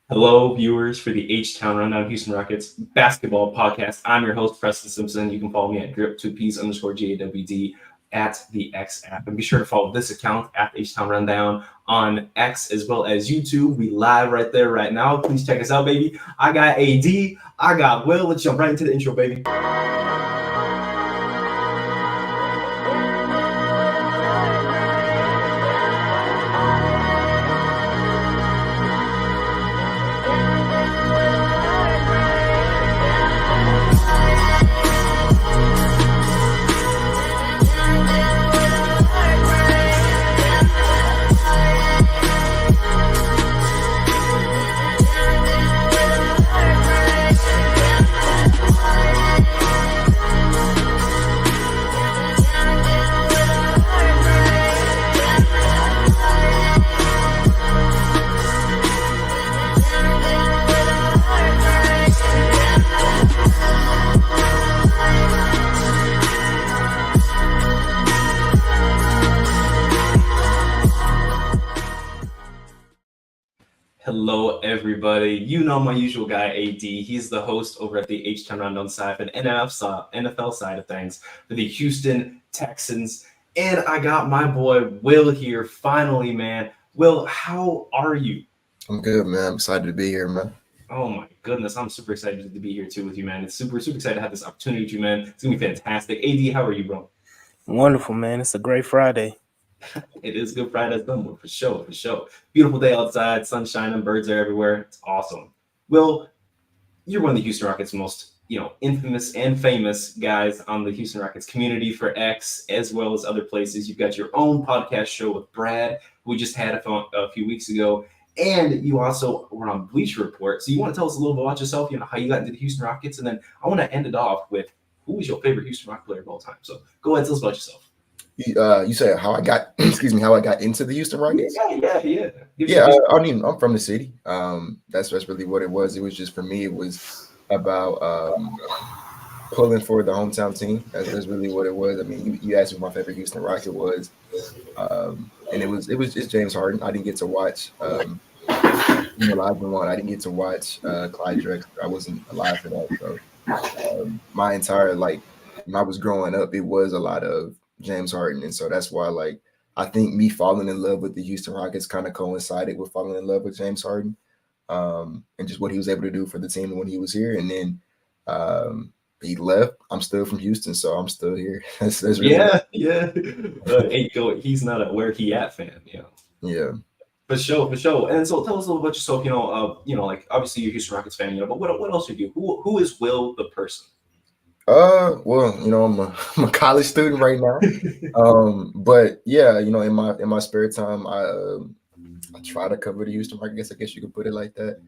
Hello, viewers, for the H-Town Rundown Houston Rockets basketball podcast. I'm your host, Preston Simpson. You can follow me at drip2ps_GAWD at the X app. And be sure to follow this account at H-Town Rundown on X as well as YouTube. We live right there right now. Please check us out, baby. I got AD. I got Will. Let's jump right into the intro, baby. Hello, everybody. You know my usual guy, AD. He's the host over at the H-Town Rundown side and NFL side of things for the Houston Texans. And I got my boy Will here finally, man. Will, how are you? I'm good, man. I'm excited to be here, man. Oh my goodness, I'm super excited to be here too with you, man. It's super excited to have this opportunity with you, man. It's gonna be fantastic. AD, how are you, bro? Wonderful, man. It's a great Friday. It is Good Friday summer for sure. Beautiful day outside, sun shining, birds are everywhere. It's awesome. Will, you're one of the Houston Rockets' most, infamous and famous guys on the Houston Rockets community for X, as well as other places. You've got your own podcast show with Brad, who we just had a few weeks ago, and you also were on Bleacher Report. So you want to tell us a little bit about yourself, how you got into the Houston Rockets, and then I want to end it off with who was your favorite Houston Rocket player of all time. So go ahead, tell us about yourself. You say how I got how I got into the Houston Rockets? Yeah. I'm from the city. That's really what it was. It was just for me. It was about pulling for the hometown team. That's really what it was. I mean, you asked me what my favorite Houston Rocket was, and it's James Harden. I didn't get to watch live and one. I didn't get to watch Clyde Drexler. I wasn't alive for that. So my entire when I was growing up, it was a lot of James Harden, and so that's why I think me falling in love with the Houston Rockets kind of coincided with falling in love with James Harden, and just what he was able to do for the team when he was here. And then he left. I'm still from Houston, so I'm still here. That's really He's not a where he at fan, Yeah. For sure. And so tell us a little about yourself. Obviously you're a Houston Rockets fan, but what else do you do? Who is Will the person? Well, I'm a college student right now. But yeah, in my spare time, I try to cover the Houston Rockets. I guess you could put it like that.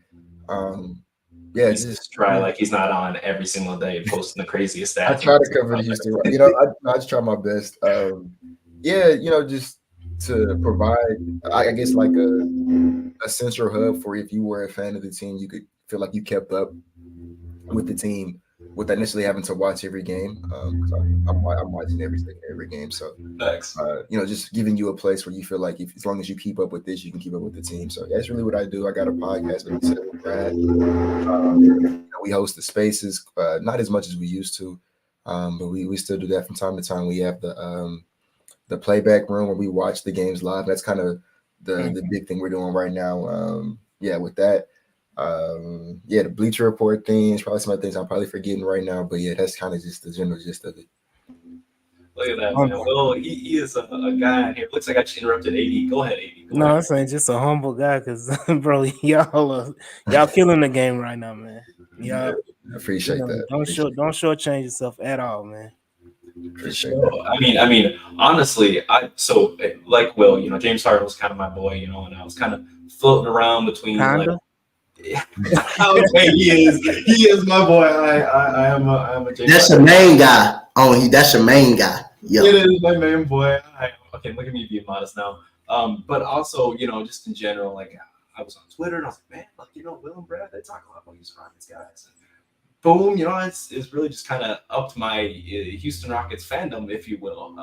Yeah, just try like he's not on every single day posting the craziest stats. I try to cover the Houston Rockets. I just try my best. Just to provide, I guess, like a central hub for if you were a fan of the team, you could feel like you kept up with the team without necessarily having to watch every game. I'm watching every game. So, just giving you a place where you feel like as long as you keep up with this, you can keep up with the team. So that's really what I do. I got a podcast with Brad. We host the spaces, not as much as we used to, but we still do that from time to time. We have the playback room where we watch the games live. That's kind of the big thing we're doing right now. With that. The Bleacher Report things, probably some other things I'm probably forgetting right now, but yeah, that's kind of just the general gist of it. Look at that, man. Well, he is a guy in here. Looks like I just interrupted AD. Go ahead, AD. No, this ain't just a humble guy, because bro, y'all killing the game right now, man. Y'all appreciate that. Don't shortchange yourself at all, man. Appreciate that. I mean, honestly, like Will, James Harden was kind of my boy, and I was kind of floating around between okay, he is my boy. I am a James. That's your main guy. That's your main guy. Yeah, it is my main boy. Okay, look at me being modest now. But also, just in general, I was on Twitter and I was like, man, Will and Brad, they talk a lot about these Rockets guys. boom, it's really just kind of upped my Houston Rockets fandom, if you will.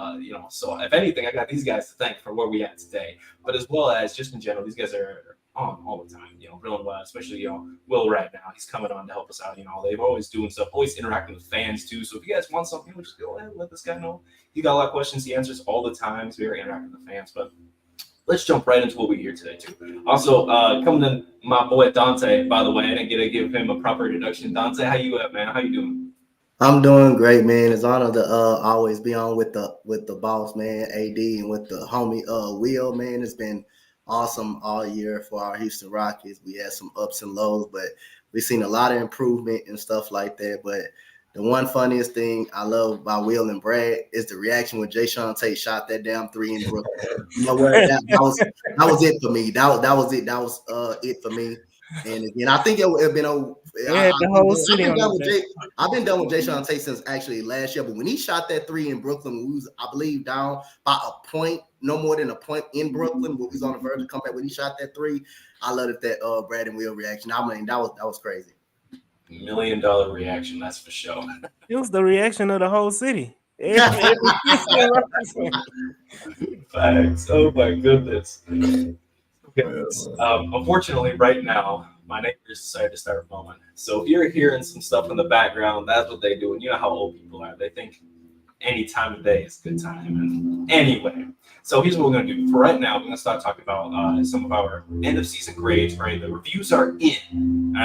So if anything, I got these guys to thank for where we at today, but as well as just in general, these guys are on all the time. Real well, especially Will right now. He's coming on to help us out. They're always doing stuff, always interacting with fans too. So if you guys want something, just go ahead and let this guy know. He got a lot of questions. He answers all the time. He's very interactive with the fans, but. Let's jump right into what we hear today, too. Also, coming in, my boy Dante, by the way. I didn't get to give him a proper introduction. Dante, how you at, man? How you doing? I'm doing great, man. It's an honor to always be on with the boss, man, AD, and with the homie Will, man. It's been awesome all year for our Houston Rockets. We had some ups and lows, but we've seen a lot of improvement and stuff like that. But the one funniest thing I love about Will and Brad is the reaction when Jayshawn Tate shot that damn three in Brooklyn. You know what? That was it for me. That was it. That was it for me. And again, I think it would have been the whole city. I've been done with Jayshawn Tate since actually last year. But when he shot that three in Brooklyn, we was, I believe, down by a point, no more than a point in Brooklyn. When we was on the verge of comeback when he shot that three, I loved that Brad and Will reaction. I mean, that was crazy. $1 million reaction, that's for sure. It was the reaction of the whole city. Facts. Oh my goodness. Okay. Unfortunately, right now, my neighbors decided to start mowing. So if you're hearing some stuff in the background, that's what they do. And you know how old people are. They think any time of day is a good time. And anyway, so here's what we're going to do. For right now, we're going to start talking about some of our end of season grades, right? The reviews are in.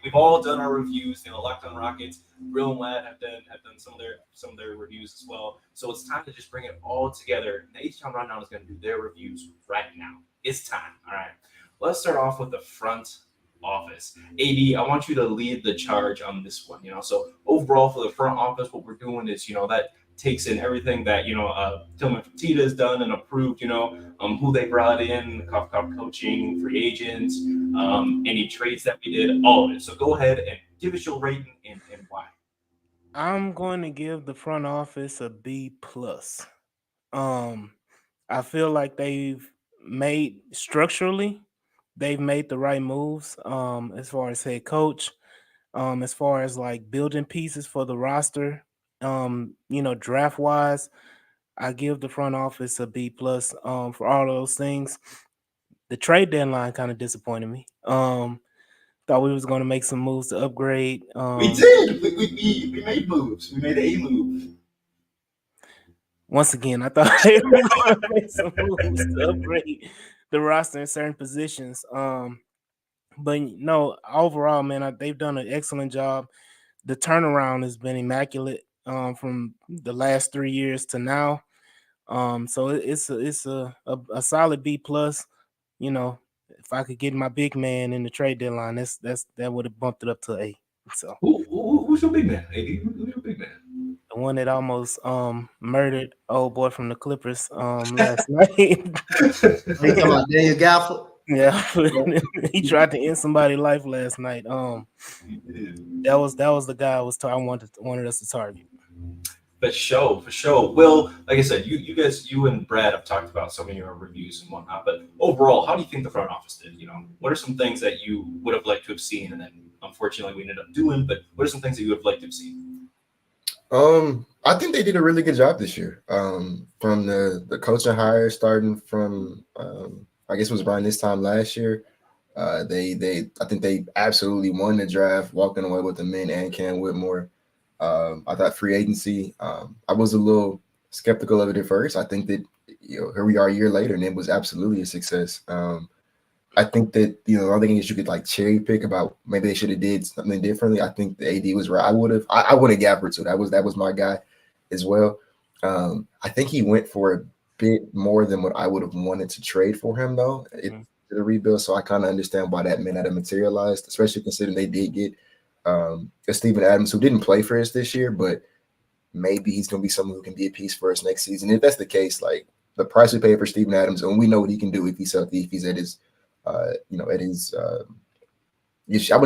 We've all done our reviews. Locked on Rockets, Real and Lad have done some of their reviews as well. So it's time to just bring it all together. The H-Town Rundown is going to do their reviews right now. It's time. All right. Let's start off with the front office. AD, I want you to lead the charge on this one. So overall for the front office, what we're doing is, that takes in everything that Tillman Fertitta has done and approved. Who they brought in, coaching, free agents, any trades that we did, all of it. So go ahead and give us your rating and why. I'm going to give the front office a B+. I feel like they've made the right moves as far as head coach, as far as like building pieces for the roster, draft wise. I give the front office a B+ for all those things. The trade deadline kind of disappointed me. Thought we was going to make some moves to upgrade. We did. We made moves. We made a move. Once again, I thought they were going to make some moves to upgrade the roster in certain positions. But no, overall, man, they've done an excellent job. The turnaround has been immaculate from the last 3 years to now. So it's a solid B+. If I could get my big man in the trade deadline, that would have bumped it up to A. So who's your big man? AD, who's your big man? The one that almost murdered old boy from the Clippers last night. You talking about Daniel Gafford? Yeah, he tried to end somebody's life last night. That was the guy I wanted us to target. For sure. Well, like I said, you and Brad have talked about some of your reviews and whatnot, but overall, how do you think the front office did? What are some things that you would have liked to have seen, and then unfortunately we ended up doing? But what are some things that you would have liked to have seen? I think they did a really good job this year. From the coaching hire, starting from I guess it was around this time last year. I think they absolutely won the draft, walking away with the men and Cam Whitmore. I thought free agency, I was a little skeptical of it at first. I think that, here we are a year later and it was absolutely a success. I think that, the only thing is you could like cherry pick about maybe they should have did something differently. I think the AD was right. I would have Gafford too. That was my guy as well. I think he went for a bit more than what I would have wanted to trade for him though. It's a rebuild. So I kind of understand why that may not have materialized, especially considering they did get Steven Adams, who didn't play for us this year, but maybe he's going to be someone who can be a piece for us next season. If that's the case, like the price we pay for Steven Adams, and we know what he can do if he's healthy, if he's at his, I wouldn't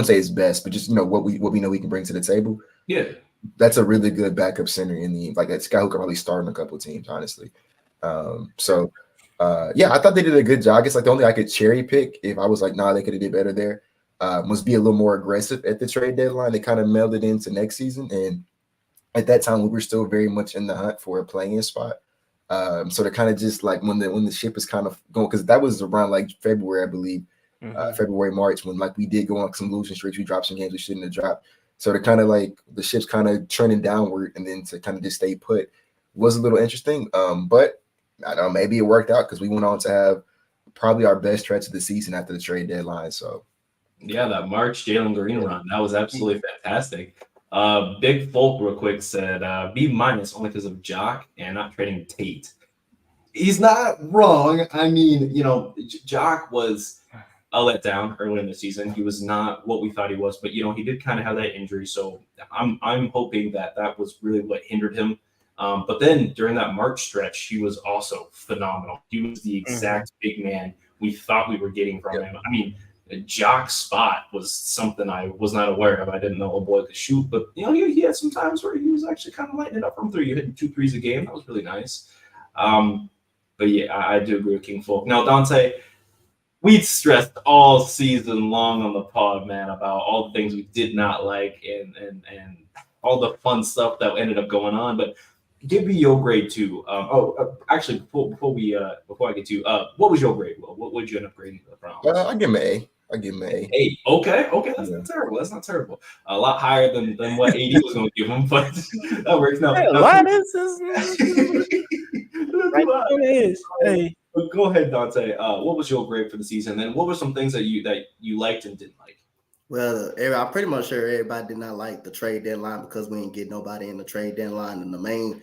say his best, but just, what we know he can bring to the table. Yeah. That's a really good backup center that's a guy who could probably start in a couple of teams, honestly. I thought they did a good job. I guess like the only I could cherry pick if I was like, nah, they could have did better there. was be a little more aggressive at the trade deadline. They kind of melded into next season, and at that time we were still very much in the hunt for a playing spot. So they're kind of just like when the ship is kind of going, because that was around like February, I believe, February, March, when like we did go on some losing streaks. We dropped some games we shouldn't have dropped. So they're kind of like the ship's kind of trending downward, and then to kind of just stay put was a little interesting. But I don't know, maybe it worked out because we went on to have probably our best stretch of the season after the trade deadline. So yeah, that March Jalen Green run, that was absolutely fantastic. Big Folk real quick said B- only because of Jock and not trading Tate. He's not wrong. I mean, Jock was a letdown early in the season. He was not what we thought he was, but he did kind of have that injury. So I'm hoping that was really what hindered him. But then during that March stretch, he was also phenomenal. He was the exact big man we thought we were getting from him. I mean, Jock's spot was something I was not aware of. I didn't know a boy could shoot, but he had some times where he was actually kind of lighting it up from three. He hitting 2 threes a game. That was really nice. But yeah, I do agree with King Folk. Now, Dante, we stressed all season long on the pod, man, about all the things we did not like and all the fun stuff that ended up going on. But give me your grade too. Actually, before I get to what was your grade, Will? What would you end up grading the Browns? I give him an A. I give him an A. A. Okay, that's not terrible. That's not terrible. A lot higher than what AD was going to give him, but that works. No, hey, Linus is right on the edge. Hey, go ahead, Dante. What was your grade for the season? And what were some things that you liked and didn't like? Well, I'm pretty much sure everybody did not like the trade deadline because we didn't get nobody in the trade deadline, and the main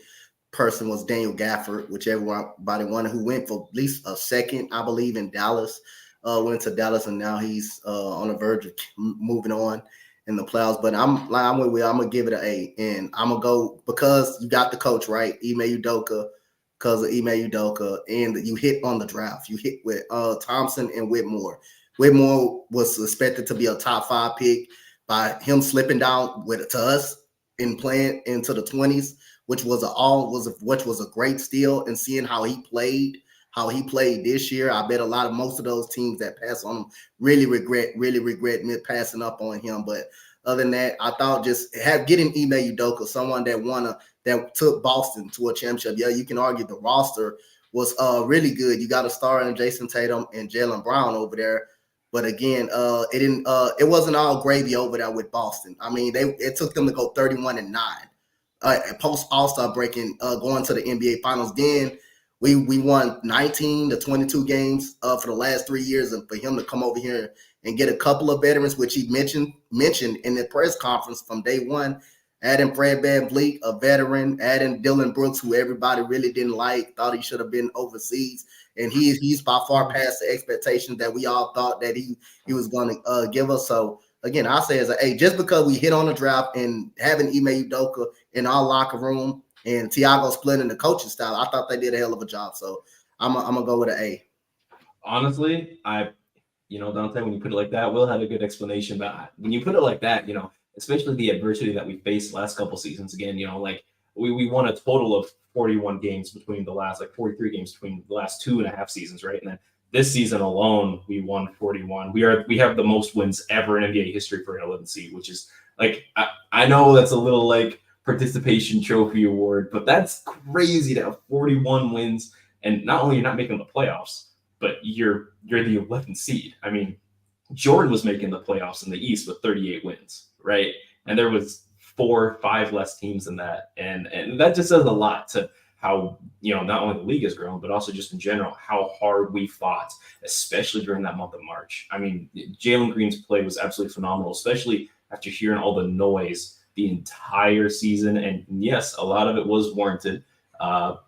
person was Daniel Gafford, which everybody wanted, who went for at least a second, I believe, in Dallas. Went to Dallas, and now he's on the verge of moving on in the playoffs. But I'm with Will. I'm gonna give it an A, and I'm gonna go because you got the coach right, Ime Udoka, because of Ime Udoka, and you hit on the draft. You hit with Thompson and Whitmore. Whitmore was expected to be a top 5 pick by him slipping down to us and playing into the 20s, which was a great steal, and seeing how he played this year. I bet most of those teams that pass on him really regret passing up on him. But other than that, I thought just getting Ime Udoka, someone that took Boston to a championship. Yeah, you can argue the roster was really good. You got a star in Jason Tatum and Jaylen Brown over there. But again, it wasn't all gravy over there with Boston. I mean, it took them to go 31-9 post All-Star breaking, going to the NBA Finals. Then we won 19 to 22 games for the last 3 years, and for him to come over here and get a couple of veterans, which he mentioned in the press conference from day one, adding Fred VanVleet, a veteran, adding Dylan Brooks, who everybody really didn't like, thought he should have been overseas. And he's by far past the expectations that we all thought that he was going to give us. So again, I say as an A, just because we hit on the draft and having Ime Udoka in our locker room and Tiago splitting the coaching style, I thought they did a hell of a job. So I'm gonna go with an A. Honestly, Dante, when you put it like that, Will had a good explanation. But when you put it like that, especially the adversity that we faced last couple seasons, again, like we won a total of 41 games between the last, 43 games between the last 2.5 seasons, right? And then this season alone, we won 41. We have the most wins ever in NBA history for an 11 seed, which is I know that's a little participation trophy award, but that's crazy to have 41 wins. And not only you're not making the playoffs, but you're the 11th seed. I mean, Jordan was making the playoffs in the East with 38 wins, right? And there was 4 or 5 less teams than that. And that just says a lot to how, not only the league has grown, but also just in general, how hard we fought, especially during that month of March. I mean, Jalen Green's play was absolutely phenomenal, especially after hearing all the noise the entire season. And yes, a lot of it was warranted, but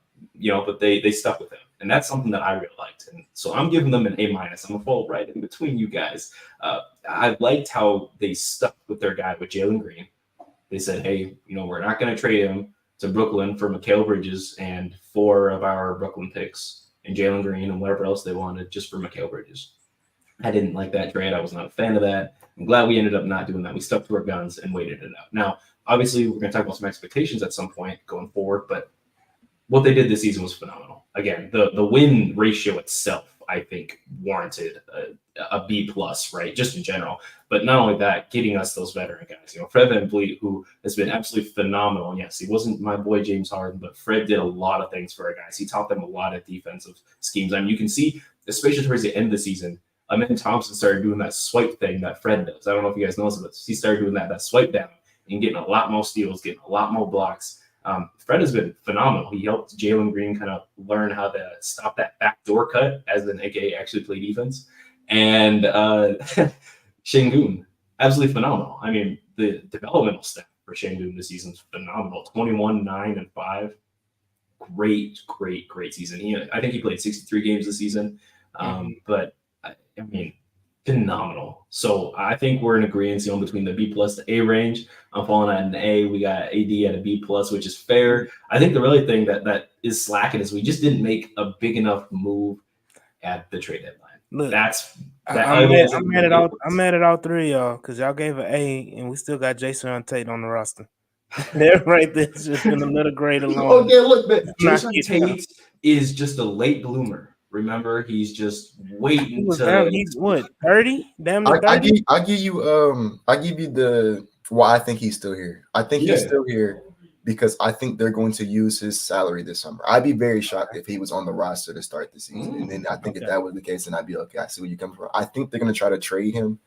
they stuck with him. And that's something that I really liked. And so I'm giving them an A-. I'm going to fall right in between you guys. I liked how they stuck with their guy, with Jalen Green. They said, hey, we're not going to trade him to Brooklyn for Mikal Bridges and 4 of our Brooklyn picks and Jalen Green and whatever else they wanted just for Mikal Bridges. I didn't like that trade. I was not a fan of that. I'm glad we ended up not doing that. We stuck to our guns and waited it out. Now, obviously, we're going to talk about some expectations at some point going forward, but what they did this season was phenomenal. Again, the win ratio itself I think, warranted a B plus, right? Just in general. But not only that, getting us those veteran guys. Fred VanVleet, who has been absolutely phenomenal. And yes, he wasn't my boy James Harden, but Fred did a lot of things for our guys. He taught them a lot of defensive schemes. I mean, you can see, especially towards the end of the season, Amen Thompson started doing that swipe thing that Fred does. I don't know if you guys know this, but he started doing that swipe down and getting a lot more steals, getting a lot more blocks. Fred has been phenomenal. He helped Jalen Green kind of learn how to stop that backdoor cut, as an AKA actually play defense. And Şengün, absolutely phenomenal. I mean, the developmental stat for Şengün this season is phenomenal. 21, 9, and 5. Great season. I think he played 63 games this season. But I mean, phenomenal. So I think we're in agreement between the B plus to A range. I'm falling at an A. We got AD at a B plus, which is fair. I think the really thing that is slacking is we just didn't make a big enough move at the trade deadline. Look, I'm mad at all three of y'all because y'all gave an A and we still got Jason Tate on the roster. That right there's just been a little grade alone. Okay, look, but Jason Tate is just a late bloomer. Remember, he's just waiting he's what, 30? Damn near 30? I give you the why I think he's still here. I think he's still here because I think they're going to use his salary this summer. I'd be very shocked if he was on the roster to start the season. And then I think if that was the case, then I'd be okay. I see where you come from. I think they're going to try to trade him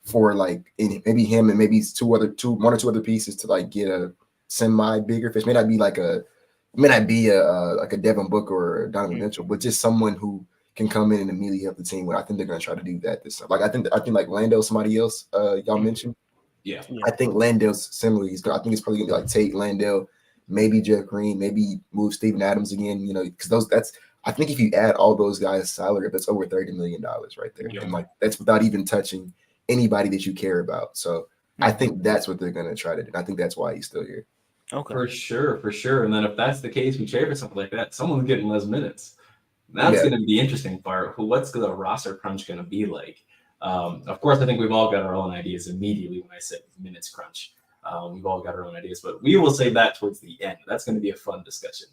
for like maybe him and maybe one or two other pieces to like get a semi bigger fish. May not be like a Devin Booker or a Donovan Mitchell, but just someone who can come in and immediately help the team. I think they're going to try to do that this summer. Like I think like Landale, somebody else y'all mentioned. Yeah. I think Landale's similar. I think it's probably gonna be like Tate, Landale, maybe Jeff Green, maybe move Steven Adams again. Because I think if you add all those guys' salary, that's over $30 million right there, and like that's without even touching anybody that you care about. So I think that's what they're gonna try to do. I think that's why he's still here. Okay, for sure. And then if that's the case, we trade for something like that. Someone's getting less minutes. That's going to be the interesting part. What's the roster crunch going to be like? Of course, I think we've all got our own ideas immediately when I say minutes crunch. We've all got our own ideas, but we will save that towards the end. That's going to be a fun discussion.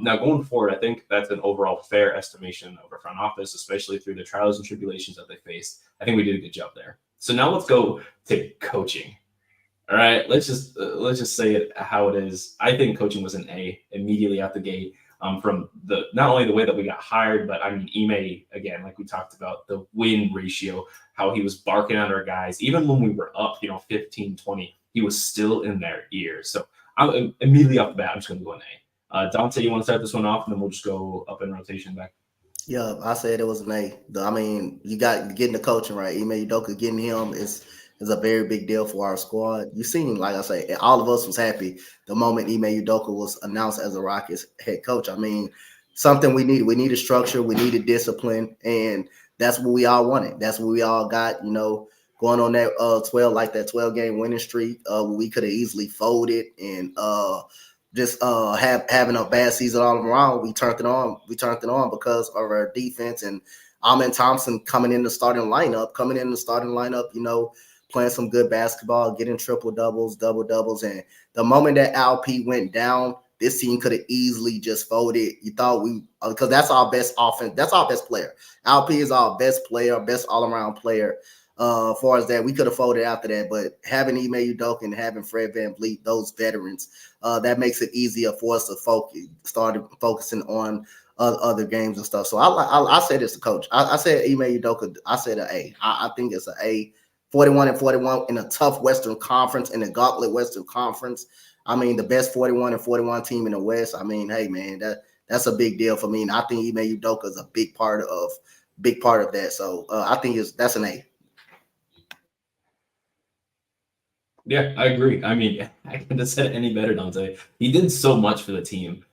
Now, going forward, I think that's an overall fair estimation of our front office, especially through the trials and tribulations that they faced. I think we did a good job there. So now let's go to coaching. All right, let's just say it how it is. I think coaching was an A immediately out the gate. From not only the way that we got hired, but I mean, Ime, again, like we talked about, the win ratio, how he was barking at our guys. Even when we were up, 15-20, he was still in their ear. So I'm immediately off the bat, I'm just going to go an A. Dante, you want to start this one off, and then we'll just go up in rotation back? Yeah, I said it was an A. I mean, you got getting the coaching right. Ime Udoka, getting him is a very big deal for our squad. You seen, like I say, all of us was happy the moment Ime Udoka was announced as the Rockets head coach. I mean, something we needed. We needed structure. We needed discipline, and that's what we all wanted. That's what we all got. Going on that 12-game winning streak. We could have easily folded and having a bad season all around. We turned it on. Because of our defense and Amen Thompson coming in the starting lineup. Playing some good basketball, getting double doubles. And the moment that Alp went down, this team could have easily just folded. You thought because that's our best offense. That's our best player. Alp is our best player, best all-around player. As far as that, we could have folded after that. But having Ime Udoka and having Fred VanVleet, those veterans, that makes it easier for us to start focusing on other games and stuff. So I said it's the coach. I said Ime Udoka. I said an A. I think it's an A. 41-41 in a tough Western Conference, in the Gauntlet Western Conference. I mean, the best 41-41 team in the West. I mean, hey man, that's a big deal for me. And I think Ime Udoka is a big part of that. So I think that's an A. Yeah, I agree. I mean, I couldn't have said it any better, Dante. He did so much for the team.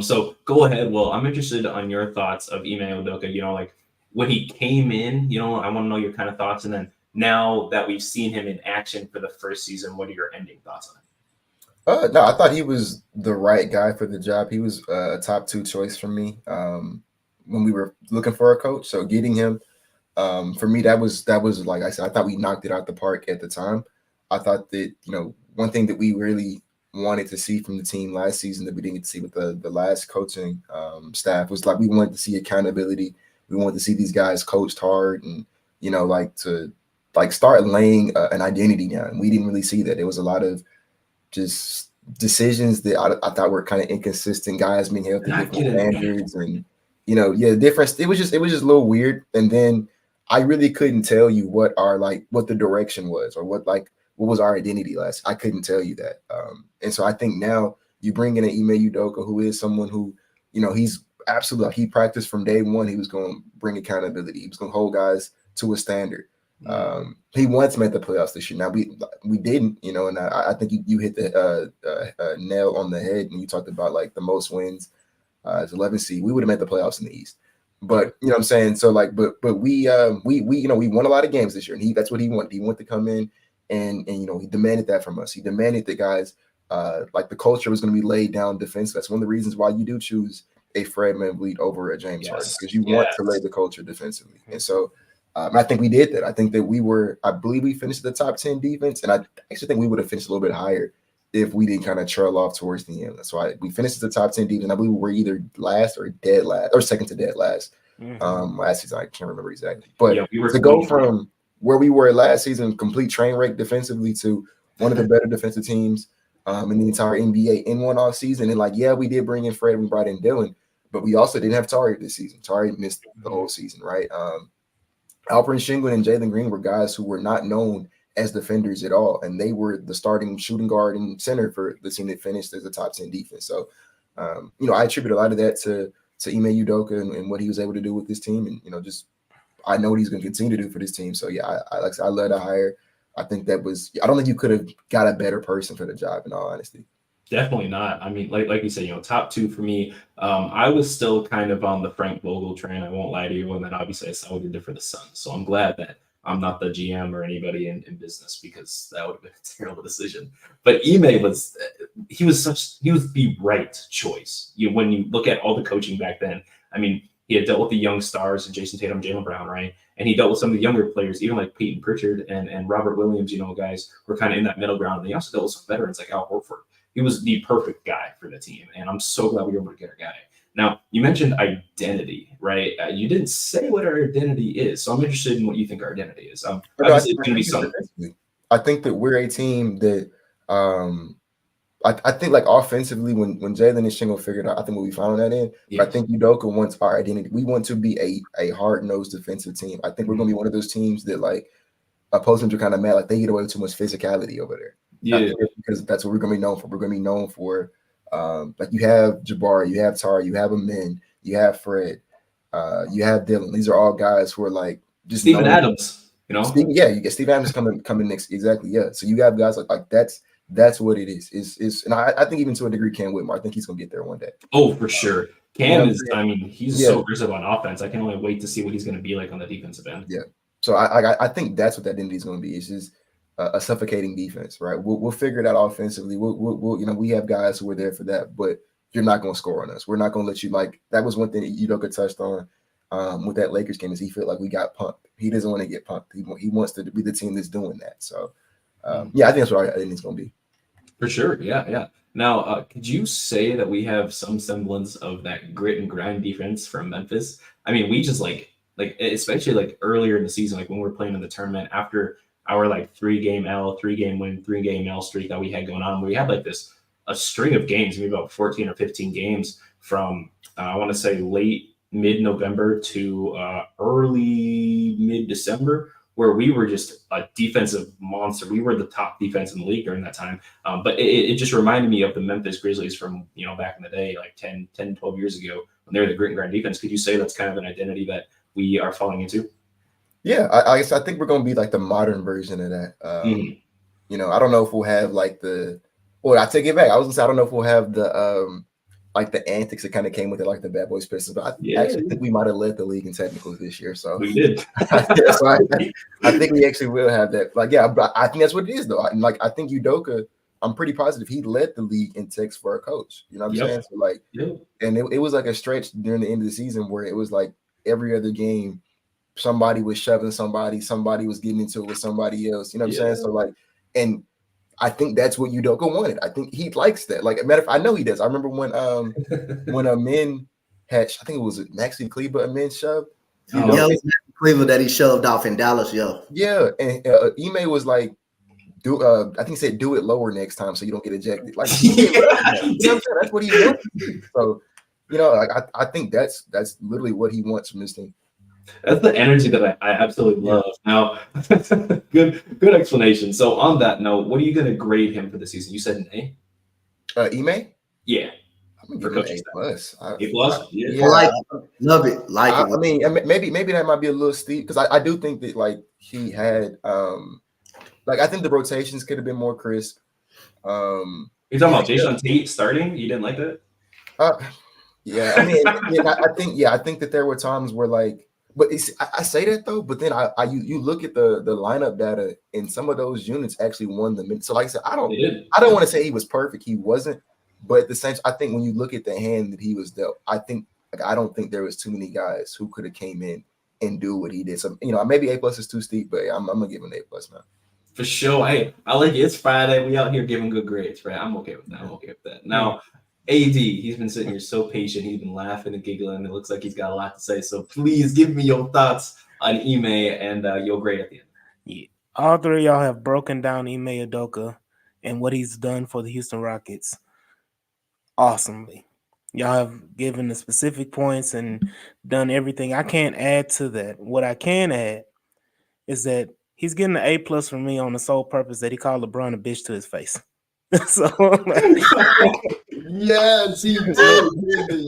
So go ahead. Well, I'm interested on your thoughts of Ime Udoka. Like when he came in, I want to know your kind of thoughts, and then now that we've seen him in action for the first season, what are your ending thoughts on it? No, I thought he was the right guy for the job. He was a top 2 choice for me when we were looking for a coach. So getting him, for me, that was like I said, I thought we knocked it out the park at the time. I thought that, one thing that we really wanted to see from the team last season that we didn't get to see with the last coaching staff was like we wanted to see accountability. We wanted to see these guys coached hard and, like to start laying an identity down. We didn't really see that. There was a lot of just decisions that I thought were kind of inconsistent. Guys being held to different standards, and different. It was just a little weird. And then I really couldn't tell you what the direction was, or what was our identity last. I couldn't tell you that. And so I think now you bring in an Ime Udoka, who is someone who, he's absolutely, he practiced from day one. He was going to bring accountability. He was going to hold guys to a standard. He once made the playoffs this year. Now we didn't, and I think you hit the nail on the head when you talked about like the most wins as 11 seed. We would have made the playoffs in the East, but you know what I'm saying. So but we won a lot of games this year, and that's what he wanted. He wanted to come in and he demanded that from us. He demanded that guys the culture was going to be laid down defense. That's one of the reasons why you do choose a Fred VanVleet over a James Harden, because you want to lay the culture defensively, and so. I think we did that. I think that I believe we finished the top 10 defense, and I actually think we would have finished a little bit higher if we didn't kind of trail off towards the end. That's why we finished the top 10 defense. I believe we were either last or dead last, or second to dead last. Last season, I can't remember exactly. But to go from where we were last season, complete train wreck defensively, to one of the better defensive teams in the entire NBA in one off season, and we did bring in Fred, we brought in Dylan, but we also didn't have Tari this season. Tari missed the whole season, right? Alperen Sengun and Jalen Green were guys who were not known as defenders at all, and they were the starting shooting guard and center for the team that finished as a top 10 defense. So, I attribute a lot of that to Ime Udoka and what he was able to do with this team, and I know what he's going to continue to do for this team. So yeah, I love that hire. I think I don't think you could have got a better person for the job, in all honesty. Definitely not. I mean, like you said, top two for me. I was still kind of on the Frank Vogel train. I won't lie to you. And then obviously I saw what he did for the Suns. So I'm glad that I'm not the GM or anybody in business, because that would have been a terrible decision. But Ime was the right choice. When you look at all the coaching back then, I mean, he had dealt with the young stars and Jason Tatum, Jaylen Brown, right? And he dealt with some of the younger players, even like Peyton Pritchard and Robert Williams, guys who were kind of in that middle ground. And he also dealt with some veterans like Al Horford. He was the perfect guy for the team, and I'm so glad we were able to get our guy. Now, you mentioned identity, right? You didn't say what our identity is, so I'm interested in what you think our identity is. Obviously, it's going to be something. I think that we're a team that I think offensively, when Jalen and Shingo figured out, I think we'll be following that in. Yes. But I think Udoka wants our identity. We want to be a hard-nosed defensive team. I think we're going to be one of those teams that opposing are kind of mad, they get away with too much physicality over there. Yeah, because that's what we're going to be known for. We're going to be known for you have Jabari, you have Tari, you have Amin, you have Fred, you have Dylan. These are all guys who are just Steven Adams. You get Steve Adams coming next. Exactly. Yeah. So you have guys like that's what it is. And I think even to a degree, Cam Whitmore, I think he's going to get there one day. Oh, for sure. Cam is. I mean, he's so aggressive on offense. I can only wait to see what he's going to be like on the defensive end. Yeah. So I think that's what that identity is going to be. It's just a suffocating defense, right? We'll figure it out offensively. We'll we have guys who are there for that, but you're not going to score on us. We're not going to let you that was one thing that Udoka touched on with that Lakers game, is he felt like we got punked. He doesn't want to get punked. He wants to be the team that's doing that. So I think that's what I think it's going to be. For sure. Yeah. Now, could you say that we have some semblance of that grit and grind defense from Memphis? I mean, we just especially earlier in the season, when we were playing in the tournament after our 3-game win, 3-game L streak that we had going on. We had a string of games, maybe about 14 or 15 games from I want to say late mid-November to early mid-December, where we were just a defensive monster. We were the top defense in the league during that time. But it just reminded me of the Memphis Grizzlies from back in the day, 10, 12 years ago, when they were the grit and grind defense. Could you say that's kind of an identity that we are falling into? Yeah, I guess I think we're going to be the modern version of that. I don't know if we'll have I take it back. I was going to say, I don't know if we'll have the the antics that kind of came with it, the Bad Boys Pistons, but I actually think we might have led the league in technicals this year. So we did. So I think we actually will have that. But I think that's what it is, though. I think Udoka, I'm pretty positive he led the league in techs for a coach. You know what I'm saying? So and it was a stretch during the end of the season where it was every other game, somebody was shoving somebody was getting into it with somebody else. You know what I'm saying? So and I think that's what Udoka wanted. I think he likes that. A matter of fact, I know he does. I remember when Amin had, I think it was Maxi Kleber, Amin shoved. You Oh, know? Yeah, it was Matthew Cleveland that he shoved off in Dallas. Yo, Yeah, and Ime was like, I think he said do it lower next time so you don't get ejected. Like, you know what I'm saying? That's what he wants to do. So, like I think that's literally what he wants from this team. That's the energy that I absolutely love. Now, good explanation. So on that note, what are you going to grade him for the season? You said an A? Ime? Yeah. I'm For gonna give him coaching an A staff. plus. A plus? Yeah. I like it. Love it. Like it. I mean, maybe that might be a little steep because I do think that like he had like I think the rotations could have been more crisp. You're talking about Jason Tate starting? You didn't like that? Yeah, I mean, I think that there were times where like, but I say that though, but then you look at the lineup data and some of those units actually won the minutes. So like I said, I don't want to say he was perfect. He wasn't, but at the same, I think when you look at the hand that he was dealt, I don't think there was too many guys who could have came in and do what he did. So maybe A+ is too steep, but I'm gonna give him an A+, man. For sure. Hey, I like it. It's Friday. We out here giving good grades, right? I'm okay with that. Now, AD, he's been sitting here so patient. He's been laughing and giggling. It looks like he's got a lot to say. So please give me your thoughts on Ime and your grade at the end. Yeah. All three of y'all have broken down Ime Udoka and what he's done for the Houston Rockets awesomely. Y'all have given the specific points and done everything. I can't add to that. What I can add is that he's getting an A+ from me on the sole purpose that he called LeBron a bitch to his face. So yes, he did.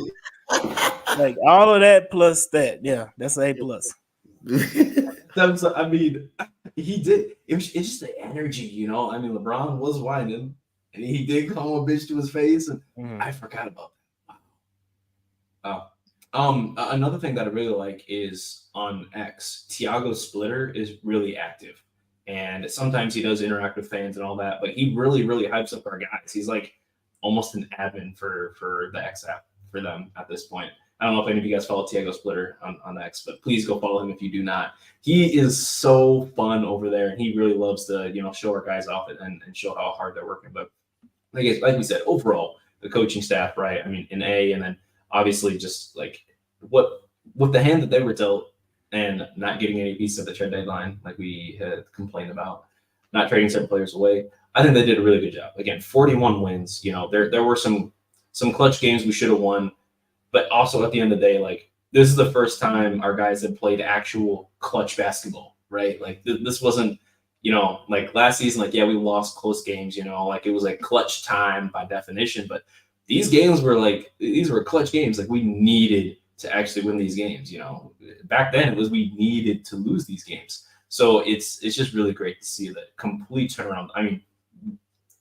Like all of that plus that, yeah, that's an A+. I mean, he did. It's just the energy, I mean, LeBron was whining, and he did call him a bitch to his face, and I forgot about that. Wow. Another thing that I really like is on X, Tiago Splitter is really active. And sometimes he does interact with fans and all that, but he really, really hypes up our guys. He's like almost an admin for the X app for them at this point. I don't know if any of you guys follow Tiago Splitter on X, but please go follow him if you do not. He is so fun over there, and he really loves to, show our guys off and show how hard they're working. But like we said, overall, the coaching staff, right? I mean, an A, and then obviously just like with the hand that they were dealt, and not getting any pieces at the trade deadline, like we had complained about, not trading certain players away. I think they did a really good job. Again, 41 wins. There were some clutch games we should have won, but also at the end of the day, like this is the first time our guys have played actual clutch basketball, right? Like this wasn't, like last season, like we lost close games, like it was like clutch time by definition, but these games were these were clutch games. Like we needed to actually win these games. Back then it was we needed to lose these games. So it's just really great to see that complete turnaround. I mean,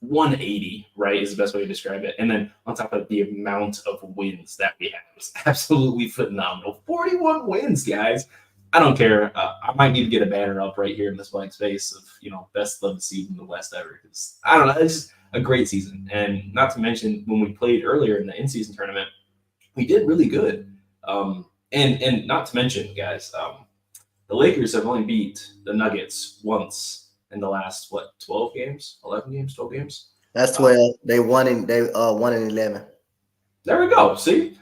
180, right, is the best way to describe it. And then on top of the amount of wins that we have, it's absolutely phenomenal. 41 wins, guys. I don't care. I might need to get a banner up right here in this blank space of, best loved season in the West ever. Because I don't know, it's just a great season. And not to mention when we played earlier in the in-season tournament, we did really good. And not to mention, guys, the Lakers have only beat the Nuggets once in the last 12 games. That's 12. They won in 11. There we go. See,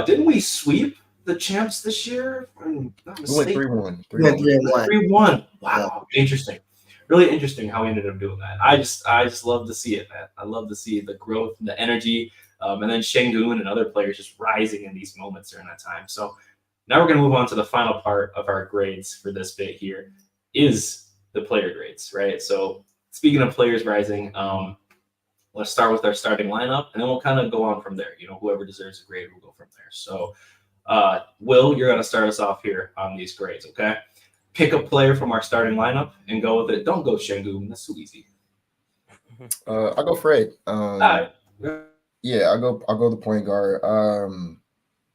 didn't we sweep the champs this year? We went 3-1. 3-1. Wow, interesting. Really interesting how we ended up doing that. I just love to see it, man. I love to see the growth and the energy. And then Şengün and other players just rising in these moments during that time. So now we're going to move on to the final part of our grades for this bit here is the player grades, right? So speaking of players rising, let's start with our starting lineup, and then we'll kind of go on from there. Whoever deserves a grade will go from there. So Will, you're going to start us off here on these grades, okay? Pick a player from our starting lineup and go with it. Don't go Şengün. That's too easy. I'll go Fred. All right. Yeah, I'll go the point guard.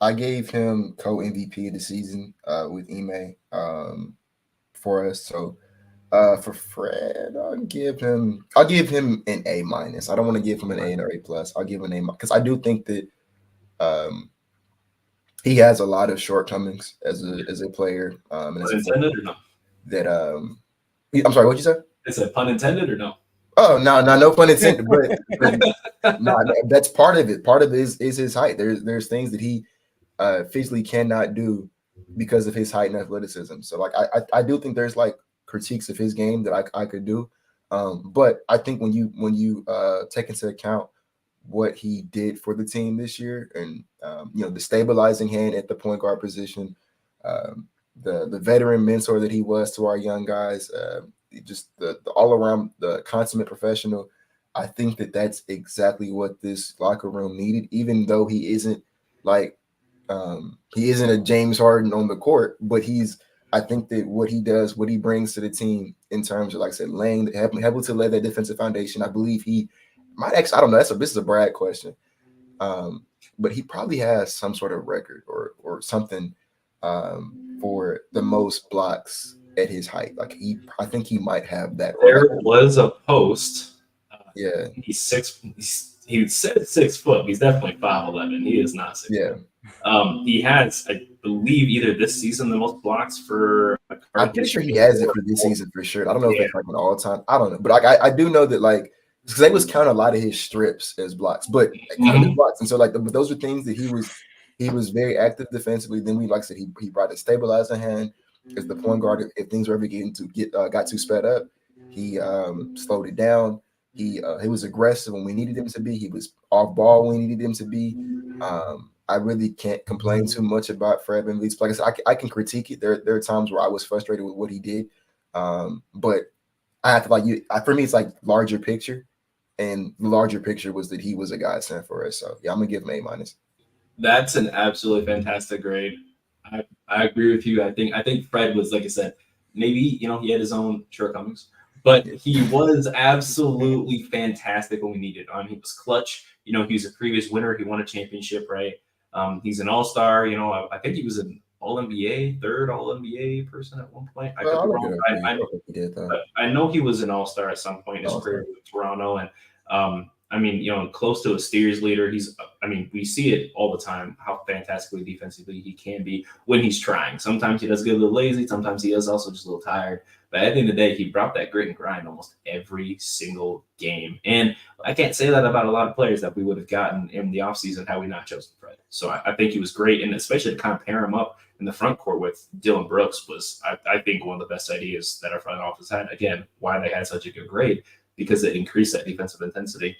I gave him co-MVP of the season with Ime for us. So for Fred, I'll give him an A-. I don't want to give him an A or A+. I'll give him an A because I do think that he has a lot of shortcomings as a player. Pun intended or no? That I'm sorry, what'd you say? Is it pun intended or no? Oh no pun intended. But no, that's part of it. Part of it is his height. There's things that he physically cannot do because of his height and athleticism. So like I do think there's like critiques of his game that I could do. But I think when you take into account what he did for the team this year, and the stabilizing hand at the point guard position, the veteran mentor that he was to our young guys, just the all around the consummate professional. I think that that's exactly what this locker room needed, even though he isn't like he isn't a James Harden on the court, but I think that what he does, what he brings to the team in terms of, like I said, able to lay that defensive foundation. I believe he might actually, I don't know. This is a Brad question. But he probably has some sort of record or something for the most blocks at his height. Like I think he might have that. There was a post. Yeah. He said 6 foot. He's definitely 5'11". He is not 6 Yeah. foot. He has, I believe, either this season the most blocks for. I'm pretty sure he has it for this season for sure. I don't know if it's like an all time. I don't know, but I do know that like because they was counting a lot of his strips as blocks, but kind of blocks, and so like those are things that he was very active defensively. Then like I said, he brought a stabilizing hand as the point guard. If things were ever got too sped up, he slowed it down. He was aggressive when we needed him to be. He was off ball when we needed him to be. I really can't complain too much about Fred VanVleet. Like I said, I can critique it. There are times where I was frustrated with what he did, but I have to for me, it's like larger picture, and the larger picture was that he was a godsend for us. So yeah, I'm gonna give him A-. That's an absolutely fantastic grade. I agree with you. I think Fred was, like I said, maybe he had his own shortcomings, but he was absolutely fantastic when we needed him. He was clutch. He was a previous winner. He won a championship, right? He's an all-star. I think he was an All-NBA, third All-NBA person at one point. I could be wrong. I know he was an all-star at some point in his career with Toronto, and close to a steers leader. We see it all the time, how fantastically defensively he can be when he's trying. Sometimes he does get a little lazy. Sometimes he is also just a little tired. But at the end of the day, he brought that grit and grind almost every single game. And I can't say that about a lot of players that we would have gotten in the offseason had we not chosen Fred. So I think he was great. And especially to kind of pair him up in the front court with Dillon Brooks was, I think, one of the best ideas that our front office had. Again, why they had such a good grade, because it increased that defensive intensity.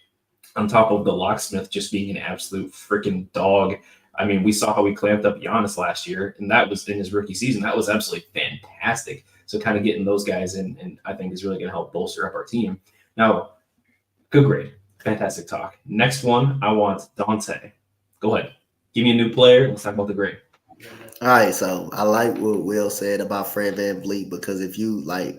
On top of the locksmith just being an absolute freaking dog. We saw how we clamped up Giannis last year, and that was in his rookie season. That was absolutely fantastic. So kind of getting those guys in, and I think is really going to help bolster up our team. Now, good grade. Fantastic talk. Next one, I want Dante. Go ahead. Give me a new player. Let's talk about the grade. All right, so I like what Will said about Fred VanVleet, because if you like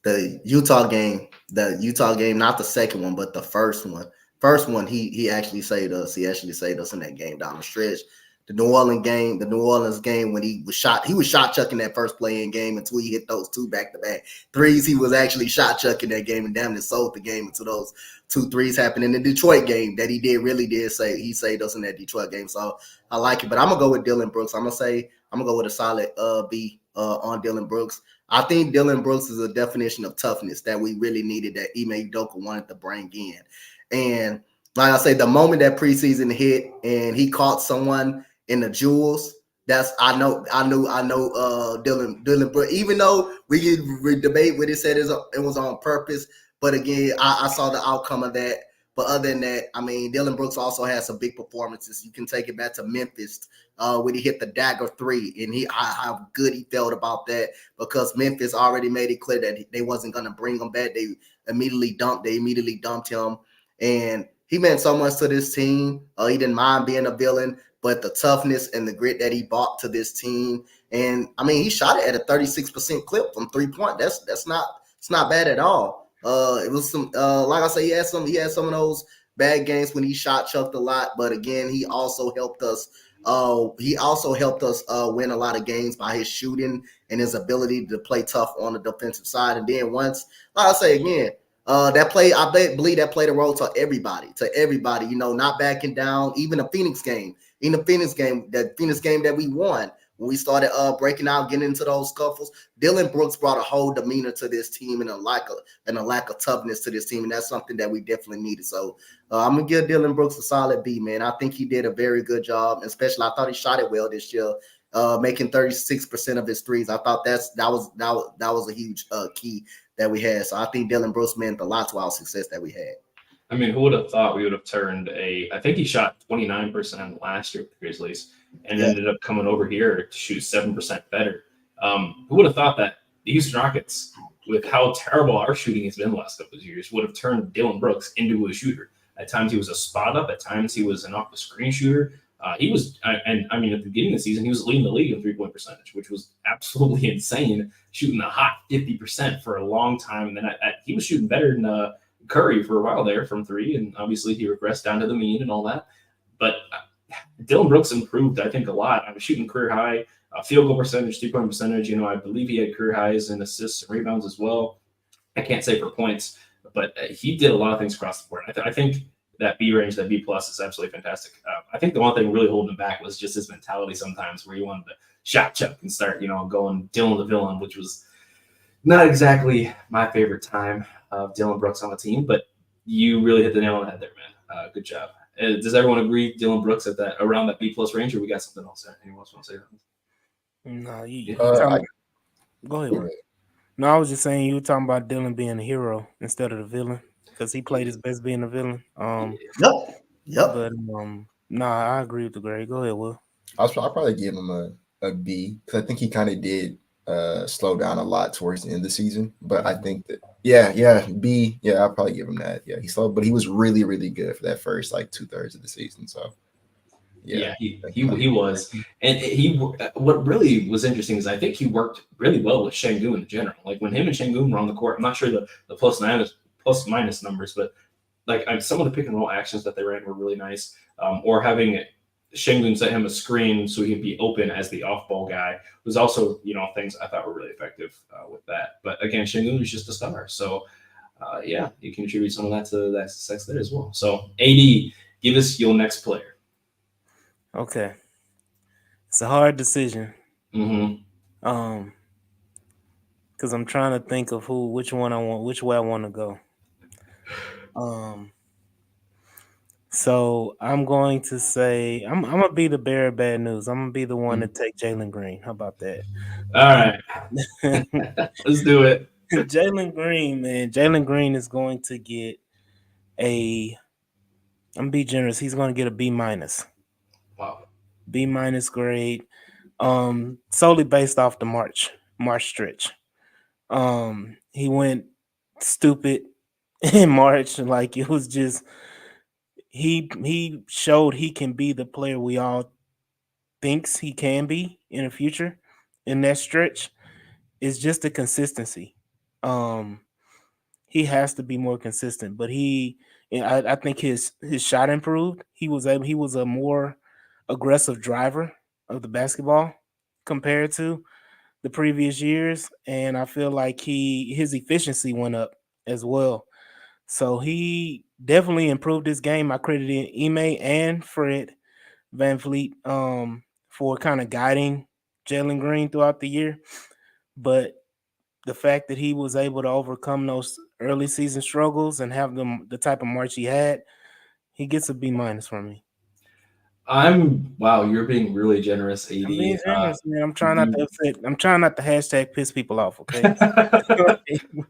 the Utah game, not the second one, but the first one, he actually saved us. He actually saved us in that game down the stretch. The New Orleans game when he was shot chucking that first play-in game until he hit those 2 back-to-back threes. He was actually shot chucking that game and damn near sold the game until those 2 threes happened in the Detroit game that he saved us in that Detroit game. So I like it, but I'm gonna go with Dillon Brooks. I'm gonna go with a solid B on Dillon Brooks. I think Dillon Brooks is a definition of toughness that we really needed, that Ime Udoka wanted to bring in. And like I say, the moment that preseason hit and he caught someone in the jewels, I know Dillon Brooks, even though we could debate what he said it was on purpose, but again, I saw the outcome of that. But other than that, Dillon Brooks also has some big performances. You can take it back to Memphis when he hit the dagger 3, and how good he felt about that, because Memphis already made it clear that they wasn't going to bring him back. They immediately dumped him, and he meant so much to this team. He didn't mind being a villain, but the toughness and the grit that he brought to this team, and he shot it at a 36% clip from 3-point. It's not bad at all. It was some like I say, he had some of those bad games when he shot chucked a lot, but again, he also helped us. Win a lot of games by his shooting and his ability to play tough on the defensive side. And then once, like I say again, that play, believe that played a role to everybody, not backing down. Even the Phoenix game, that we won, when we started breaking out, getting into those scuffles, Dillon Brooks brought a whole demeanor to this team and a lack of toughness to this team, and that's something that we definitely needed. So I'm gonna give Dillon Brooks a solid B, man. I think he did a very good job, especially I thought he shot it well this year. making 36% of his threes. I thought that was a huge key that we had. So I think Dylan Brooks meant a lot to our success that we had. I mean, who would have thought we would have turned I think he shot 29% last year with the Grizzlies and ended up coming over here to shoot 7% better. Who would have thought that the Houston Rockets, with how terrible our shooting has been the last couple of years, would have turned Dylan Brooks into a shooter? At times he was a spot up. At times he was an off the screen shooter. He was, and I mean, at the beginning of the season, he was leading the league in 3-point percentage, which was absolutely insane, shooting a hot 50% for a long time. And then he was shooting better than Curry for a while there from three, and obviously he regressed down to the mean and all that. But Dylan Brooks improved, I think, a lot. I was shooting career high field goal percentage, 3-point percentage. You know, I believe he had career highs in assists and rebounds as well. I can't say for points, but he did a lot of things across the board. I think that B range, that B plus, is absolutely fantastic. I think the one thing really holding him back was just his mentality sometimes, where he wanted to shot chuck and start, going Dylan the villain, which was not exactly my favorite time of Dylan Brooks on the team. But you really hit the nail on the head there, man. Good job. Does everyone agree Dylan Brooks at that around that B plus range, or we got something else there? Anyone else want to say something? No, go ahead. Yeah. No, I was just saying you were talking about Dylan being a hero instead of the villain, because he played his best being a villain. Yep. But no, I agree with the grade. Go ahead, Will. I'll probably give him a B, because I think he kind of did slow down a lot towards the end of the season. But I think that B, I'll probably give him that. Yeah, he slowed, but he was really, really good for that first 2/3 of the season. So he was, and what really was interesting is I think he worked really well with Şengün in general. Like when him and Şengün were on the court, I'm not sure the plus minus numbers, but some of the pick and roll actions that they ran were really nice. Or having Şengün set him a screen so he'd be open as the off ball guy was also, things I thought were really effective with that. But again, Şengün was just a star, so you contribute some of that to that success there as well. So AD, give us your next player. Okay, it's a hard decision. Mm-hmm. Because I'm trying to think of which way I want to go. So I'm going to say I'm gonna be the bearer of bad news. I'm gonna be the one to take Jalen Green. How about that? All right, let's do it. Jalen Green, man. Jalen Green is going to get I'm gonna be generous. He's going to get a B minus. Wow. B minus grade. Solely based off the March stretch. He went stupid in March. Like it was just he showed he can be the player we all thinks he can be in the future. In that stretch, it's just the consistency. He has to be more consistent, but I think his shot improved. He was a more aggressive driver of the basketball compared to the previous years, and I feel like his efficiency went up as well. So he definitely improved his game. I credited Ime and Fred VanVleet for kind of guiding Jalen Green throughout the year, but the fact that he was able to overcome those early season struggles and have the type of March he had, he gets a B minus from me. Wow, you're being really generous, AD. I'm being generous, man. I'm trying not to upset. I'm trying not to hashtag piss people off. Okay.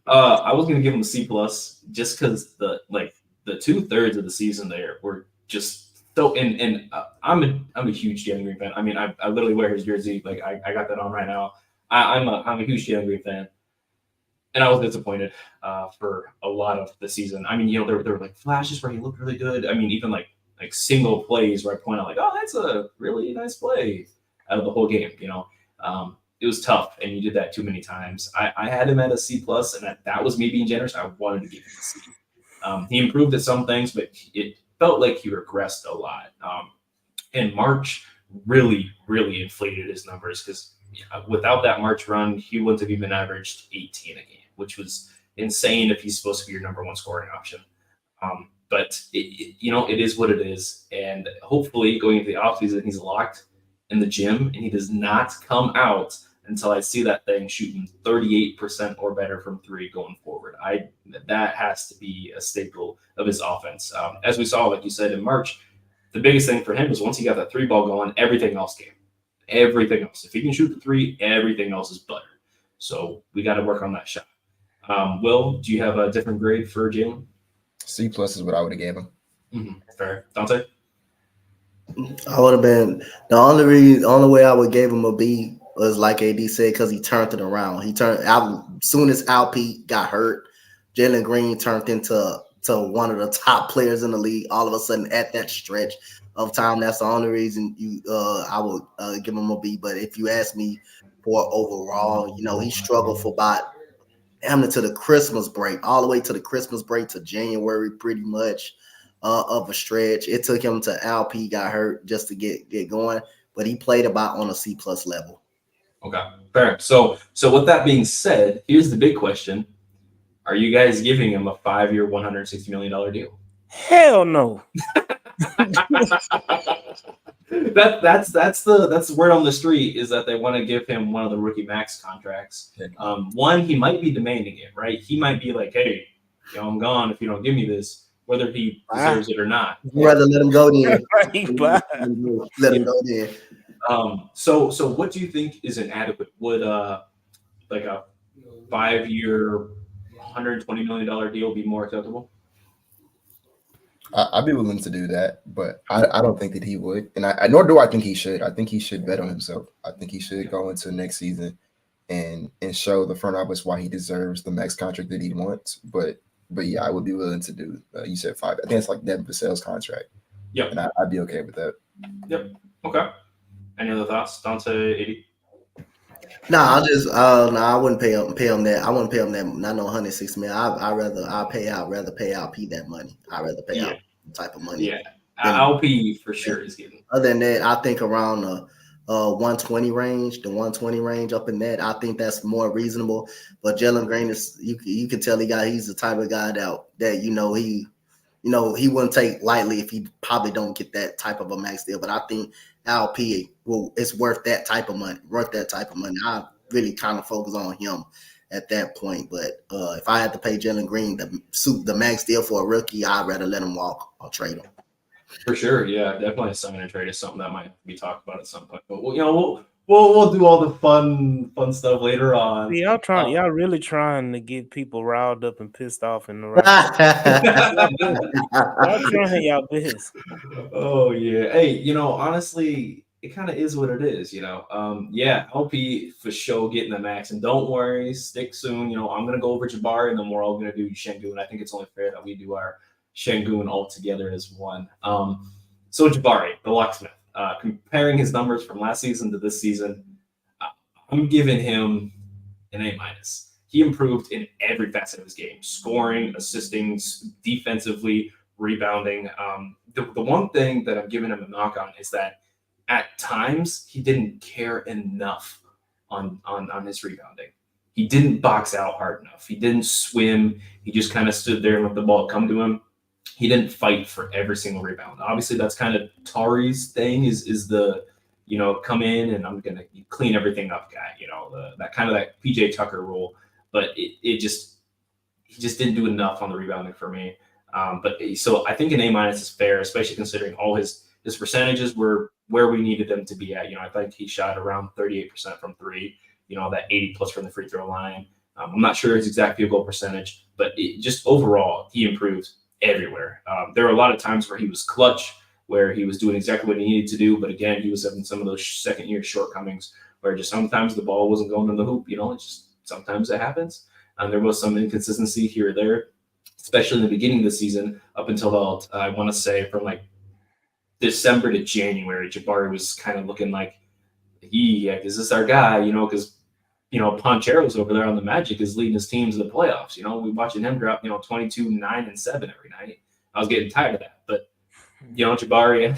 I was gonna give him a C plus just because the 2/3 of the season there were just so. And I'm a huge Jalen Green fan. I mean, I literally wear his jersey. Like I got that on right now. I'm a huge Jalen Green fan. And I was disappointed for a lot of the season. I mean, there were flashes where he looked really good. I mean, even like single plays where I point out oh, that's a really nice play out of the whole game. It was tough, and you did that too many times. I had him at a C plus, and that was me being generous. I wanted to give him a C. He improved at some things, but it felt like he regressed a lot. And March really, really inflated his numbers because without that March run, he wouldn't have even averaged 18 a game, which was insane if he's supposed to be your number one scoring option. But it is what it is. And hopefully going into the offseason, he's locked in the gym and he does not come out until I see that thing shooting 38% or better from three going forward. That has to be a staple of his offense. As we saw, like you said, in March, the biggest thing for him was once he got that three ball going, everything else came. Everything else, if he can shoot the three, everything else is butter. So we got to work on that shot. Will, do you have a different grade for Jalen? C+ is what I would have gave him. Fair. Dante? I would have been only way I would give him a B was like AD said, because he turned it around. He turned out soon as Alp got hurt, Jalen Green turned into one of the top players in the league all of a sudden at that stretch of time. That's the only reason I would give him a B. But if you ask me for overall, he struggled for about to the Christmas break, all the way to the Christmas break to January, pretty much of a stretch. It took him to Alp got hurt just to get going, but he played about on a C+ level. Okay, fair. So with that being said, here's the big question: are you guys giving him a 5-year, $160 million deal? Hell no. That's the word on the street, is that they want to give him one of the rookie max contracts. One, he might be demanding it, right? He might be like, hey, I'm gone if you don't give me this, whether he deserves it or not. Rather let him go then. Let him go then. So what do you think is inadequate? Would like a 5-year, $120 million deal be more acceptable? I'd be willing to do that, but I don't think that he would, and nor do I think he should. I think he should bet on himself. I think he should go into next season and show the front office why he deserves the max contract that he wants. But yeah, I would be willing to do. You said 5. I think it's like Devin Vassell's contract. Yep, and I'd be okay with that. Yep. Okay. Any other thoughts, Dante? 80? I wouldn't pay him that. I wouldn't pay him that. Not no $160 million. I'd rather pay Alp that money. I'd rather pay out the type of money. Yeah, Alp for sure is getting. Other than that, I think around the 120 range, up in that, I think that's more reasonable. But Jalen Green is, you can tell he's the type of guy that he wouldn't take lightly if he probably don't get that type of a max deal. But I think Alp is worth that type of money. I really kind of focus on him at that point. But if I had to pay Jalen Green the max deal for a rookie, I'd rather let him walk or trade him. For sure, yeah, definitely a sign and trade is something that might be talked about at some point. But we'll do all the fun stuff later on. See, y'all really trying to get people riled up and pissed off in the y'all trying y'all best. Oh yeah, hey, honestly, it kind of is what it is, Yeah, LP for sure getting the max, and don't worry, stick soon. I'm gonna go over Jabari, and then we're all gonna do Şengün. I think it's only fair that we do our Şengün all together as one. So Jabari, the locksmith, comparing his numbers from last season to this season, I'm giving him an A-. He improved in every facet of his game: scoring, assisting, defensively, rebounding. The one thing that I'm giving him a knock on is that at times he didn't care enough on his rebounding. He didn't box out hard enough. He didn't swim. He just kind of stood there and let the ball come to him. He didn't fight for every single rebound. Obviously, that's kind of Tari's thing is the, come in and I'm going to clean everything up guy, that PJ Tucker rule. But he just didn't do enough on the rebounding for me. So I think an A- is fair, especially considering all his percentages were where we needed them to be at. I think he shot around 38% from three, that 80 plus from the free throw line. I'm not sure his exact field goal percentage, but just overall, he improved everywhere. There were a lot of times where he was clutch, where he was doing exactly what he needed to do. But again, he was having some of those second-year shortcomings where just sometimes the ball wasn't going in the hoop. Sometimes it happens. There was some inconsistency here or there, especially in the beginning of the season up until I want to say from like December to January. Jabari was kind of looking like, is this our guy? Because Ponchero's over there on the Magic is leading his teams to the playoffs. We watching him drop 22, 9, and 7 every night. I was getting tired of that, but Jabari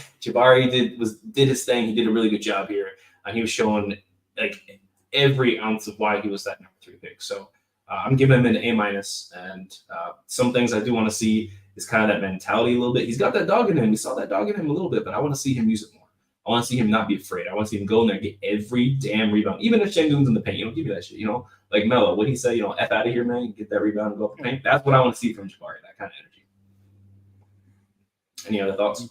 did his thing. He did a really good job here, and he was showing like every ounce of why he was that number 3 pick. So I'm giving him an A-, and some things I do want to see is kind of that mentality a little bit. He's got that dog in him. We saw that dog in him a little bit, but I want to see him use it more. I want to see him not be afraid. I want to see him go in there and get every damn rebound, even if Şengün's in the paint. Give me that shit. Like Melo, what he say? F out of here, man. Get that rebound and go up the paint. That's what I want to see from Jabari. That kind of energy. Any other thoughts?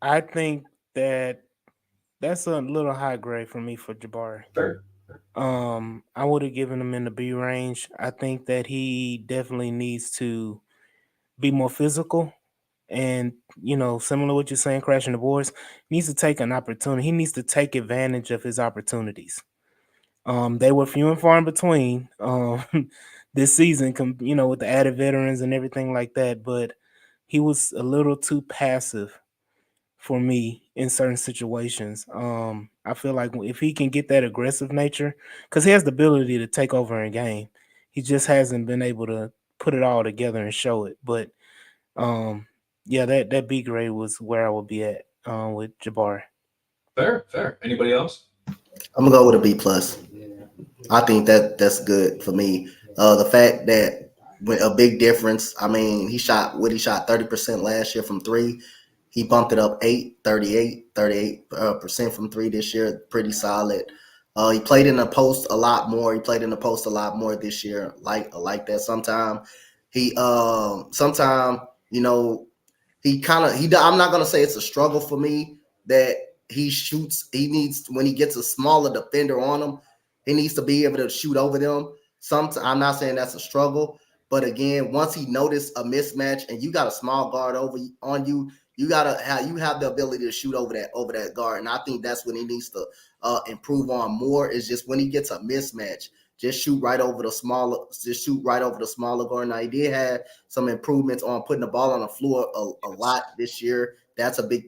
I think that That's a little high grade for me for Jabari. Fair. I would have given him in the B range. I think that he definitely needs to be more physical. And, similar to what you're saying, crashing the boards, needs to take an opportunity. He needs to take advantage of his opportunities. They were few and far in between this season, with the added veterans and everything like that. But he was a little too passive for me in certain situations. I feel like if he can get that aggressive nature, because he has the ability to take over a game, he just hasn't been able to put it all together and show it. But yeah, that B grade was where I would be at with Jabari. Fair. Anybody else? I'm gonna go with a B plus. I think that's good for me. The fact that with a big difference. I mean, he shot 30% last year from three. He bumped it up 38% from three this year. Pretty solid. He played in the post a lot more. This year, like that. Sometime I'm not gonna say it's a struggle for me that he shoots. He needs, when he gets a smaller defender on him, he needs to be able to shoot over them. I'm not saying that's a struggle, but again, once he noticed a mismatch and you got a small guard on you, you have the ability to shoot over that guard. And I think that's what he needs to improve on more, is just when he gets a mismatch, just shoot right over the smaller guard. Now, he did have some improvements on putting the ball on the floor a lot this year. That's a big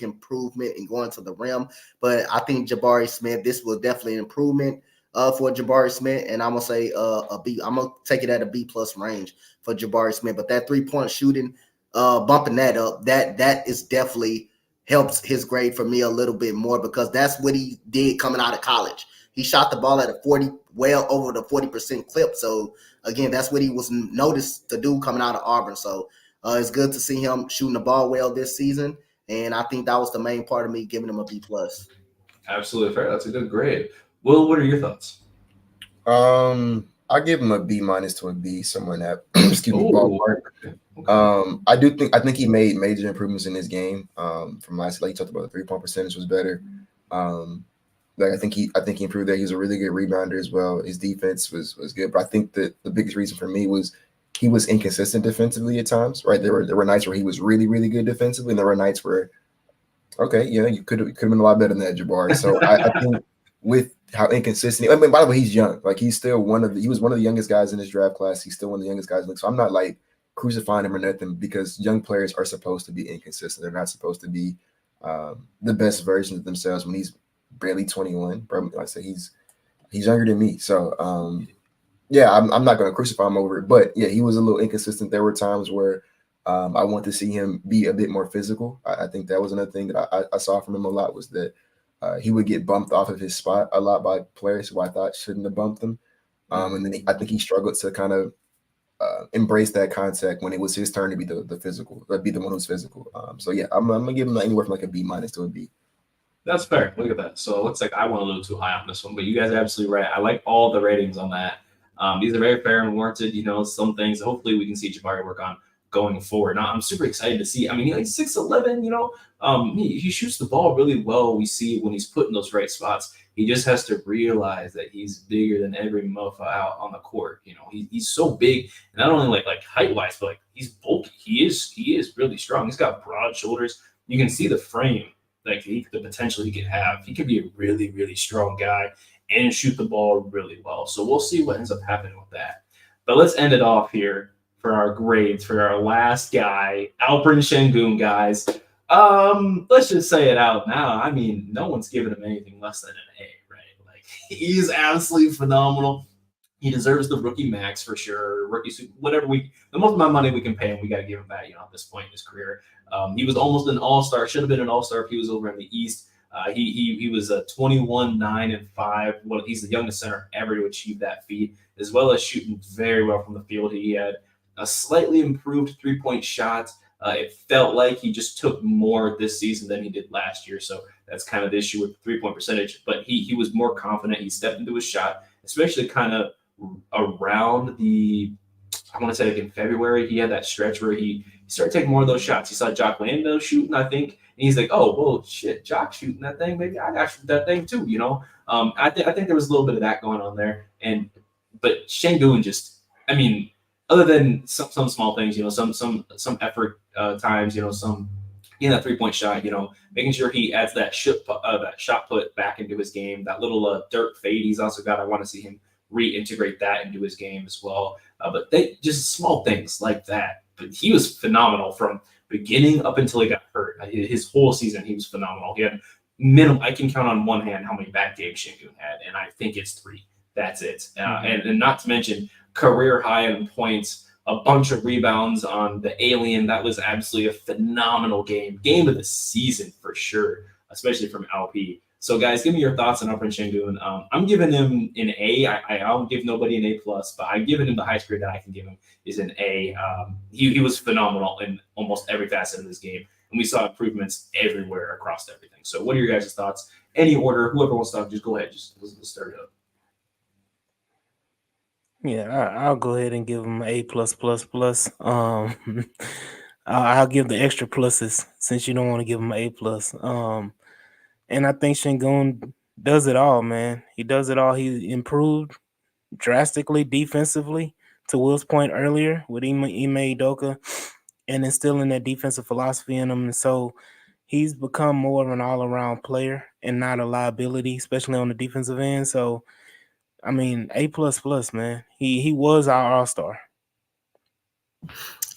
improvement in going to the rim. But I think Jabari Smith, this was definitely an improvement for Jabari Smith, and I'm gonna say a B. I'm gonna take it at a B plus range for Jabari Smith. But that 3-point shooting, bumping that up, that is definitely helps his grade for me a little bit more, because that's what he did coming out of college. He shot the ball at a 40, well over the 40% clip. So again, that's what he was noticed to do coming out of Auburn. So it's good to see him shooting the ball well this season, and I think that was the main part of me giving him a B plus. Absolutely fair. That's a good grade. Will, what are your thoughts? I give him a B minus to a B, somewhere in that ballpark. Okay. I think he made major improvements in his game. From last, like you talked about, the 3-point percentage was better. I think he improved that. He was a really good rebounder as well. His defense was good, but I think that the biggest reason for me was he was inconsistent defensively at times. Right, there were nights where he was really, really good defensively, and there were nights where, okay, yeah, you could have been a lot better than that, Jabari. So I think with how inconsistent. I mean, by the way, he's young. Like, he's still he was one of the youngest guys in his draft class. He's still one of the youngest guys. So I'm not like crucifying him or nothing, because young players are supposed to be inconsistent. They're not supposed to be the best version of themselves when he's barely 21. Bro, like I said, he's younger than me. So yeah, I'm not going to crucify him over it. But yeah, he was a little inconsistent. There were times where I want to see him be a bit more physical. I think that was another thing that I saw from him a lot, was that he would get bumped off of his spot a lot by players who I thought shouldn't have bumped him. And then I think he struggled to kind of embrace that contact when it was his turn to be the physical, be the one who's physical. So yeah, I'm gonna give him anywhere from like a B minus to a B. That's fair. Look at that. So it looks like I went a little too high on this one, but you guys are absolutely right. I like all the ratings on that. These are very fair and warranted. Some things hopefully we can see Jabari work on going forward. Now, I'm super excited to see. I mean, he's 6'11", he shoots the ball really well. We see when he's put in those right spots. He just has to realize that he's bigger than every motherfucker out on the court. He's so big, and not only like height-wise, but like he's bulky. He is really strong. He's got broad shoulders. You can see the frame, like the potential he could have. He could be a really, really strong guy and shoot the ball really well. So we'll see what ends up happening with that. But let's end it off here for our grades for our last guy, Alperen Sengun, guys. Let's just say it out now. I mean, no one's giving him anything less than an A, right? Like, he's absolutely phenomenal. He deserves the rookie max for sure. Rookie, whatever the most amount of money we can pay him, we got to give him back. At this point in his career, he was almost an all-star. Should have been an all-star if he was over in the East. He was a 21, 9, and 5. Well, he's the youngest center ever to achieve that feat, as well as shooting very well from the field. He had a slightly improved 3-point shot. It felt like he just took more this season than he did last year. So that's kind of the issue with the 3-point percentage. But he was more confident. He stepped into his shot, especially kind of around the I want to say like in February, he had that stretch where he started taking more of those shots. He saw Jock Landale shooting, I think, and he's like, oh, well, shit, Jock shooting that thing. Maybe I got to shoot that thing too, you know? I think there was a little bit of that going on there. But Şengün just, I mean, other than some small things, you know, some effort times, you know, some getting that 3-point shot, you know, making sure he adds that shot put back into his game, that little dirt fade he's also got. I want to see him reintegrate that into his game as well. But they just small things like that. But he was phenomenal from beginning up until he got hurt. His whole season, he was phenomenal. He had minimum. I can count on one hand how many bad games Şengün had, and I think it's 3. That's it. And not to mention career high in points, a bunch of rebounds on the Alien. That was absolutely a phenomenal game of the season for sure, especially from LP. So, guys, give me your thoughts on Alperen Şengün. I'm giving him an A. I don't give nobody an A+, but I'm giving him the highest grade that I can give him is an A. He was phenomenal in almost every facet of this game, and we saw improvements everywhere across everything. So, what are your guys' thoughts? Any order, whoever wants to talk, just go ahead. Let's start it up. Yeah, I'll go ahead and give him an A+++. I'll give the extra pluses since you don't want to give him an A+. And I think Şengün does it all, man. He does it all. He improved drastically defensively, to Will's point earlier, with Ime Udoka, and instilling that defensive philosophy in him. And so he's become more of an all-around player and not a liability, especially on the defensive end. So, I mean, A++, man. He was our all-star.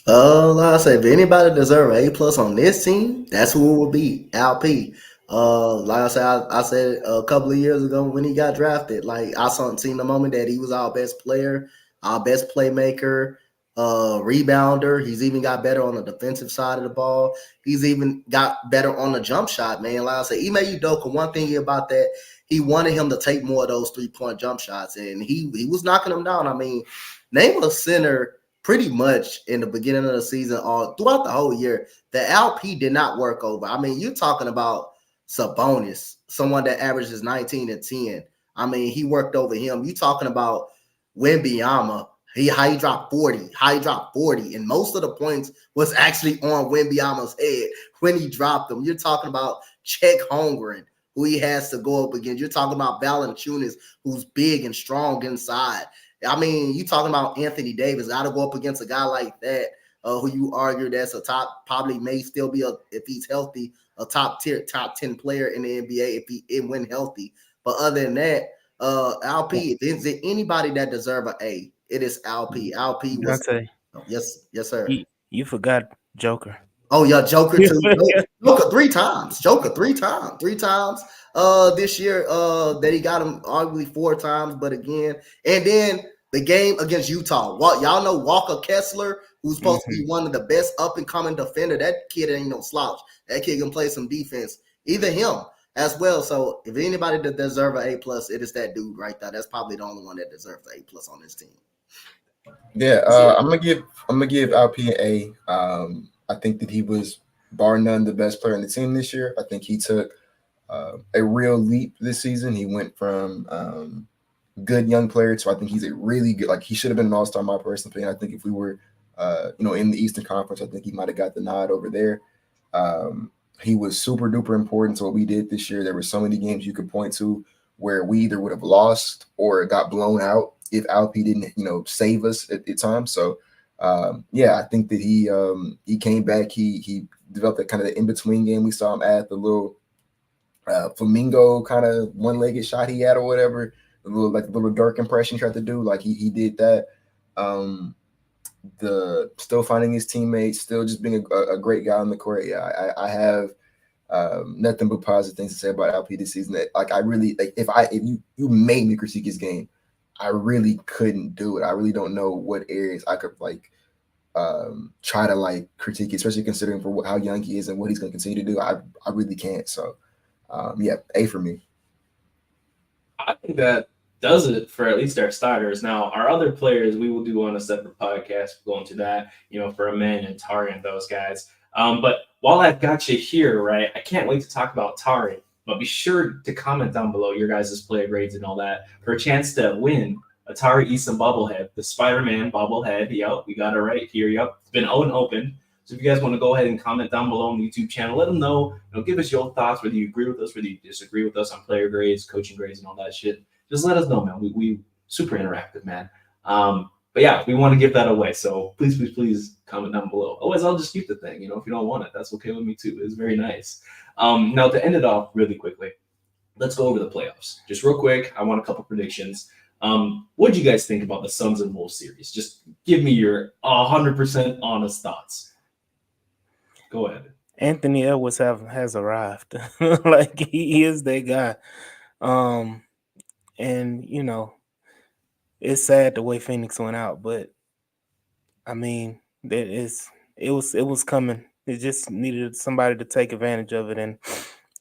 Like I said, if anybody deserve an A+ on this team, that's who it would be. LP. Like I said a couple of years ago when he got drafted, like I seen the moment that he was our best player, our best playmaker, rebounder. He's even got better on the defensive side of the ball. He's even got better on the jump shot, man. Like I said, Ime Udoka, one thing about that, he wanted him to take more of those 3-point jump shots, and he was knocking them down. I mean, name a center pretty much in the beginning of the season or throughout the whole year, the LP did not work over. I mean, you're talking about Sabonis, someone that averages 19 and 10. I mean, he worked over him. You talking about Wembanyama, how he dropped 40, and most of the points was actually on Wembanyama's head when he dropped them. You're talking about Chet Holmgren, who he has to go up against. You're talking about Valanciunas, who's big and strong inside. I mean, you talking about Anthony Davis, got to go up against a guy like that, who you argue that's a top, probably may still be, if he's healthy, a top 10 player in the NBA if he win healthy. But other than that, LP, if there's anybody that deserve an A, it is LP. LP was yes, sir. You forgot Joker. Oh yeah, Joker too. Joker 3 times. Three times. This year, that he got him arguably 4 times, but again, and then the game against Utah. Y'all know Walker Kessler, who's supposed to be one of the best up and coming defender. That kid ain't no slouch. That kid can play some defense. Either him as well. So if anybody that deserve an A+, it is that dude right there. That's probably the only one that deserves an A+ on this team. Yeah, I'm gonna give LP an A. I think that he was bar none the best player on the team this year. I think he took a real leap this season. He went from good young player to I think he's a really good. Like he should have been an all-star, my personal opinion. I think if we were in the Eastern Conference, I think he might have got the nod over there. He was super duper important to what we did this year. There were so many games you could point to where we either would have lost or got blown out if LP didn't, save us at times. So, I think that he came back. He developed that kind of the in-between game. We saw him add the little flamingo kind of one-legged shot he had or whatever, the little Dirk impression he tried to do. Like he did that. The still finding his teammates, still just being a great guy on the court. Yeah, I have nothing but positive things to say about LP this season. That I really if you made me critique his game, I really couldn't do it. I really don't know what areas I could try to critique, especially considering for how young he is and what he's going to continue to do. I really can't. So A for me. I think that does it for at least our starters. Now, our other players, we will do on a separate podcast, go into that, for Amen and Tari and those guys. But while I've got you here, right, I can't wait to talk about Tari. But be sure to comment down below your guys' player grades and all that for a chance to win Atari Easton bobblehead, the Spider-Man bobblehead. Yep, we got it right here. Yep, it's been unopened. So if you guys want to go ahead and comment down below on the YouTube channel, let them know. Give us your thoughts, whether you agree with us, whether you disagree with us on player grades, coaching grades, and all that shit. Just let us know, man. We super interactive, man. But yeah, we want to give that away. So please comment down below. Otherwise, I'll just keep the thing. If you don't want it, that's okay with me too. It's very nice. Now to end it off really quickly, let's go over the playoffs. Just real quick, I want a couple predictions. What do you guys think about the Suns and Wolves series? Just give me your 100% honest thoughts. Go ahead. Anthony Edwards has arrived. Like he is that guy. And it's sad the way Phoenix went out, but I mean, it was coming. It just needed somebody to take advantage of it. And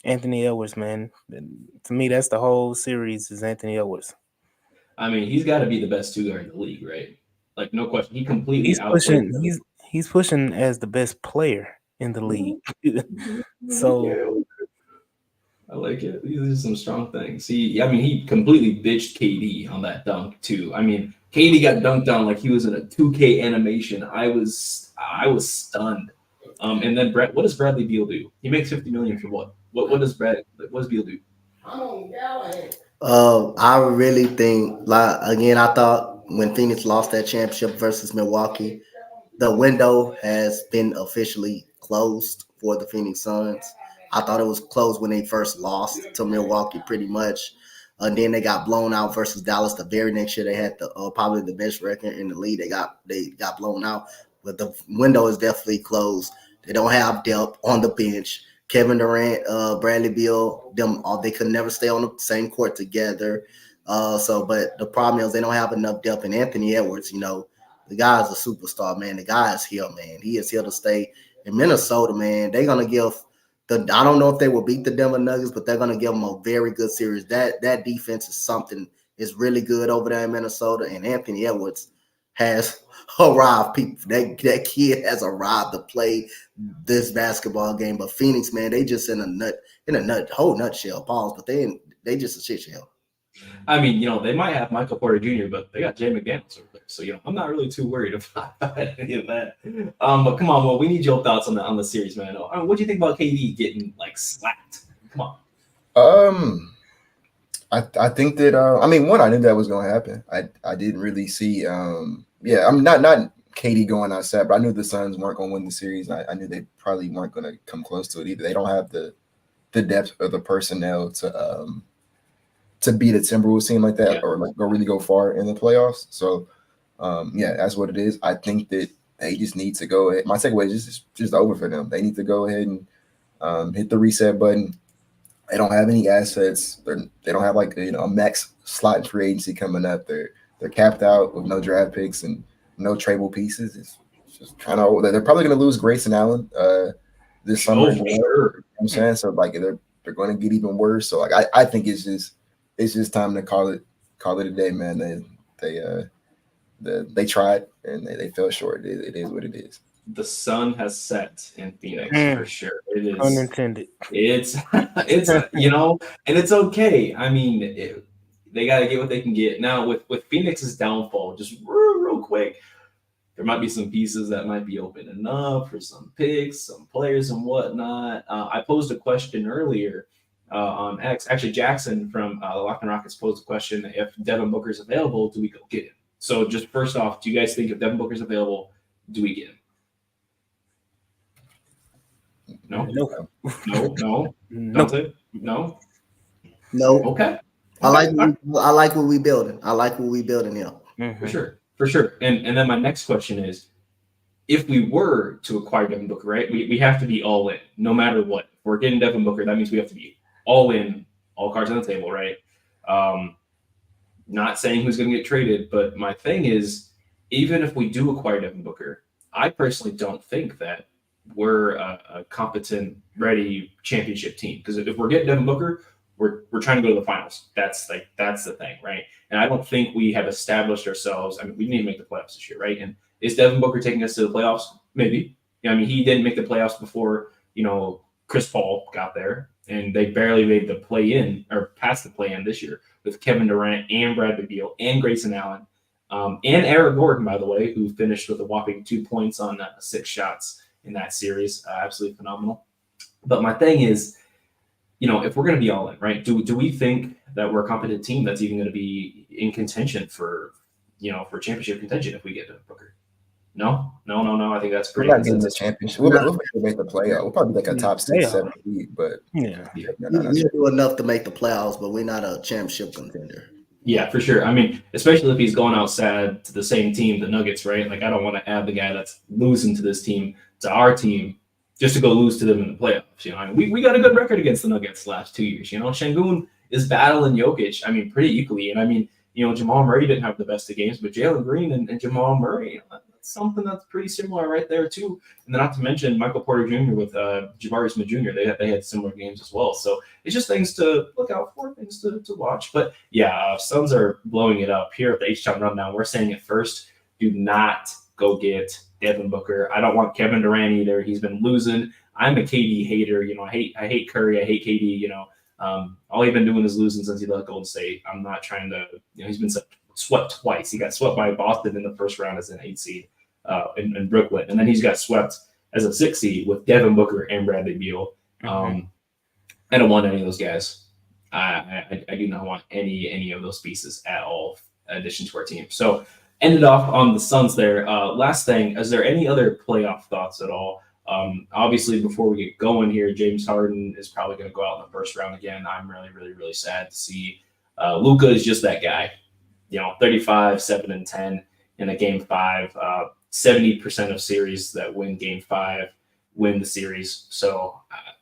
Anthony Edwards, man, to me, that's the whole series is Anthony Edwards. I mean, he's got to be the best two guard in the league, right? Like, no question. He completely He's pushing as the best player in the league. So I like it. These are some strong things. He completely bitched KD on that dunk too. I mean, KD got dunked on like he was in a 2K animation. I was stunned. And then what does Bradley Beal do? He makes $50 million for what? What does Beal do? I really think, I thought when Phoenix lost that championship versus Milwaukee, the window has been officially closed for the Phoenix Suns. I thought it was closed when they first lost to Milwaukee, pretty much. And then they got blown out versus Dallas. The very next year, they had probably the best record in the league. They got blown out, but the window is definitely closed. They don't have depth on the bench. Kevin Durant, Bradley Beal, they could never stay on the same court together. But the problem is they don't have enough depth. And Anthony Edwards, the guy is a superstar, man. The guy is here, man. He is here to stay. In Minnesota, man, they're gonna give I don't know if they will beat the Denver Nuggets, but they're gonna give them a very good series. That defense is really good over there in Minnesota, and Anthony Edwards has arrived. People, that kid has arrived to play this basketball game. But Phoenix, man, they just in a whole nutshell. Pause, but they just a shit shell. I mean, they might have Michael Porter Jr., but they got Jay McDaniels over there. So, I'm not really too worried about any of that. But come on, we need your thoughts on the series, man. What do you think about KD getting slapped? Come on. I think that I knew that was going to happen. I didn't really see I'm not KD going outside, but I knew the Suns weren't going to win the series. I knew they probably weren't going to come close to it either. They don't have the depth of the personnel to beat a Timberwolves team like that, or really go far in the playoffs. So that's what it is. I think that they just need to go ahead. My takeaway is just over for them. They need to go ahead and hit the reset button. They don't have any assets. They don't have a max slot in free agency coming up. They're capped out with no draft picks and no tradable pieces. It's just kind of they're probably going to lose Grayson Allen this summer. You know what I'm saying? So they're going to get even worse. So I think it's just time to call it a day, man. They tried and they fell short. It is what it is. The sun has set in Phoenix for sure. It is unintended. It's and it's okay. I mean, they got to get what they can get. Now with Phoenix's downfall, just real quick, there might be some pieces that might be open enough for some picks, some players and whatnot. I posed a question earlier on X. Actually, Jackson from the Locked On Rockets posed a question: if Devin Booker's available, do we go get him? So just first off, do you guys think if Devin Booker's available, do we get him? No. Don't no. No. Okay. I like what we building. I like what we building here. Mm-hmm. For sure. And then my next question is, if we were to acquire Devin Booker, right? We have to be all in, no matter what. If we're getting Devin Booker, that means we have to be all in, all cards on the table, right? Not saying who's going to get traded, but my thing is, even if we do acquire Devin Booker, I personally don't think that we're a competent, ready championship team. Because if we're getting Devin Booker, we're trying to go to the finals. That's the thing, right? And I don't think we have established ourselves. I mean, we need to make the playoffs this year, right? And is Devin Booker taking us to the playoffs? Maybe. He didn't make the playoffs before, Chris Paul got there, and they barely made the play-in or past the play-in this year. with Kevin Durant and Bradley Beal and Grayson Allen and Eric Gordon, by the way, who finished with a whopping 2 points on 6 shots in that series. Absolutely phenomenal. But my thing is, if we're going to be all in, right? Do we think that we're a competent team that's even going to be in contention for championship contention if we get to Booker? No. I think that's We're pretty. not getting the championship. We'll make the playoff. We'll probably like a top 6, 7 seed, but yeah. We do enough to make the playoffs, but we're not a championship contender. Yeah, for sure. I mean, especially if he's going outside to the same team, the Nuggets, right? Like, I don't want to add the guy that's losing to this team, to our team, just to go lose to them in the playoffs. I mean, we got a good record against the Nuggets the last 2 years. Şengün is battling Jokic, I mean, pretty equally. And I mean, Jamal Murray didn't have the best of games, but Jalen Green and Jamal Murray, that's something that's pretty similar right there too. And then not to mention Michael Porter Jr. with Jabari Smith Jr. They had similar games as well. So it's just things to look out for, things to watch. But yeah, Suns are blowing it up here at the H-Town Rundown. We're saying it first. Do not go get Devin Booker. I don't want Kevin Durant either. He's been losing. I'm a KD hater. I hate Curry. I hate KD. All he's been doing is losing since he left Golden State. I'm not trying to. He's been swept twice. He got swept by Boston in the first round as an 8 seed in Brooklyn, and then he's got swept as a 6 seed with Devin Booker and Bradley Beal. I don't want any of those guys. I do not want any of those pieces at all. In addition to our team, so. Ended off on the Suns there. Last thing, is there any other playoff thoughts at all? Obviously, before we get going here, James Harden is probably going to go out in the first round again. I'm really, really, really sad to see. Luka is just that guy. 35, 7, and 10 in a game 5. 70% of series that win game 5 win the series. So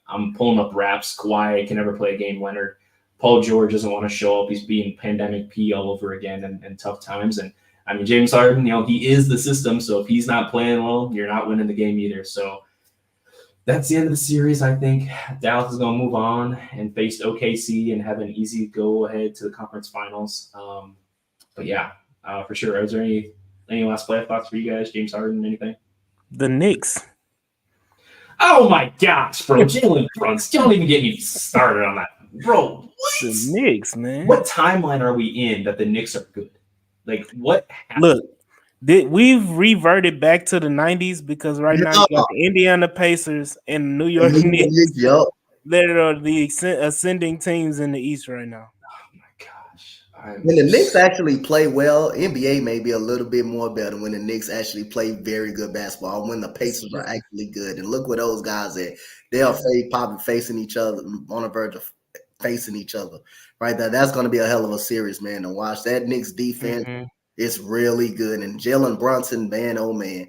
I'm pulling up raps. Kawhi can never play a game winner. Paul George doesn't want to show up. He's being pandemic P all over again in tough times. And I mean, James Harden, he is the system. So if he's not playing well, you're not winning the game either. So that's the end of the series. I think Dallas is going to move on and face OKC and have an easy go ahead to the conference finals. But yeah, for sure. Is there any last playoff thoughts for you guys? James Harden, anything? The Knicks. Oh my gosh, bro. Jalen Brunson. Don't even get me started on that. Bro, what? The Knicks, man. What timeline are we in that the Knicks are good? Like, what happened? Look, we've reverted back to the 90s because right now you got the Indiana Pacers and the New York Knicks. Yep. That are the ascending teams in the East right now. Oh my gosh. When the Knicks actually play well, NBA may be a little bit more better when the Knicks actually play very good basketball, when the Pacers are actually good. And look where those guys at. They are probably facing each other, on the verge of facing each other right there. That's going to be a hell of a series, man, to watch. That Knicks defense is really good. And Jalen Brunson, man, oh man,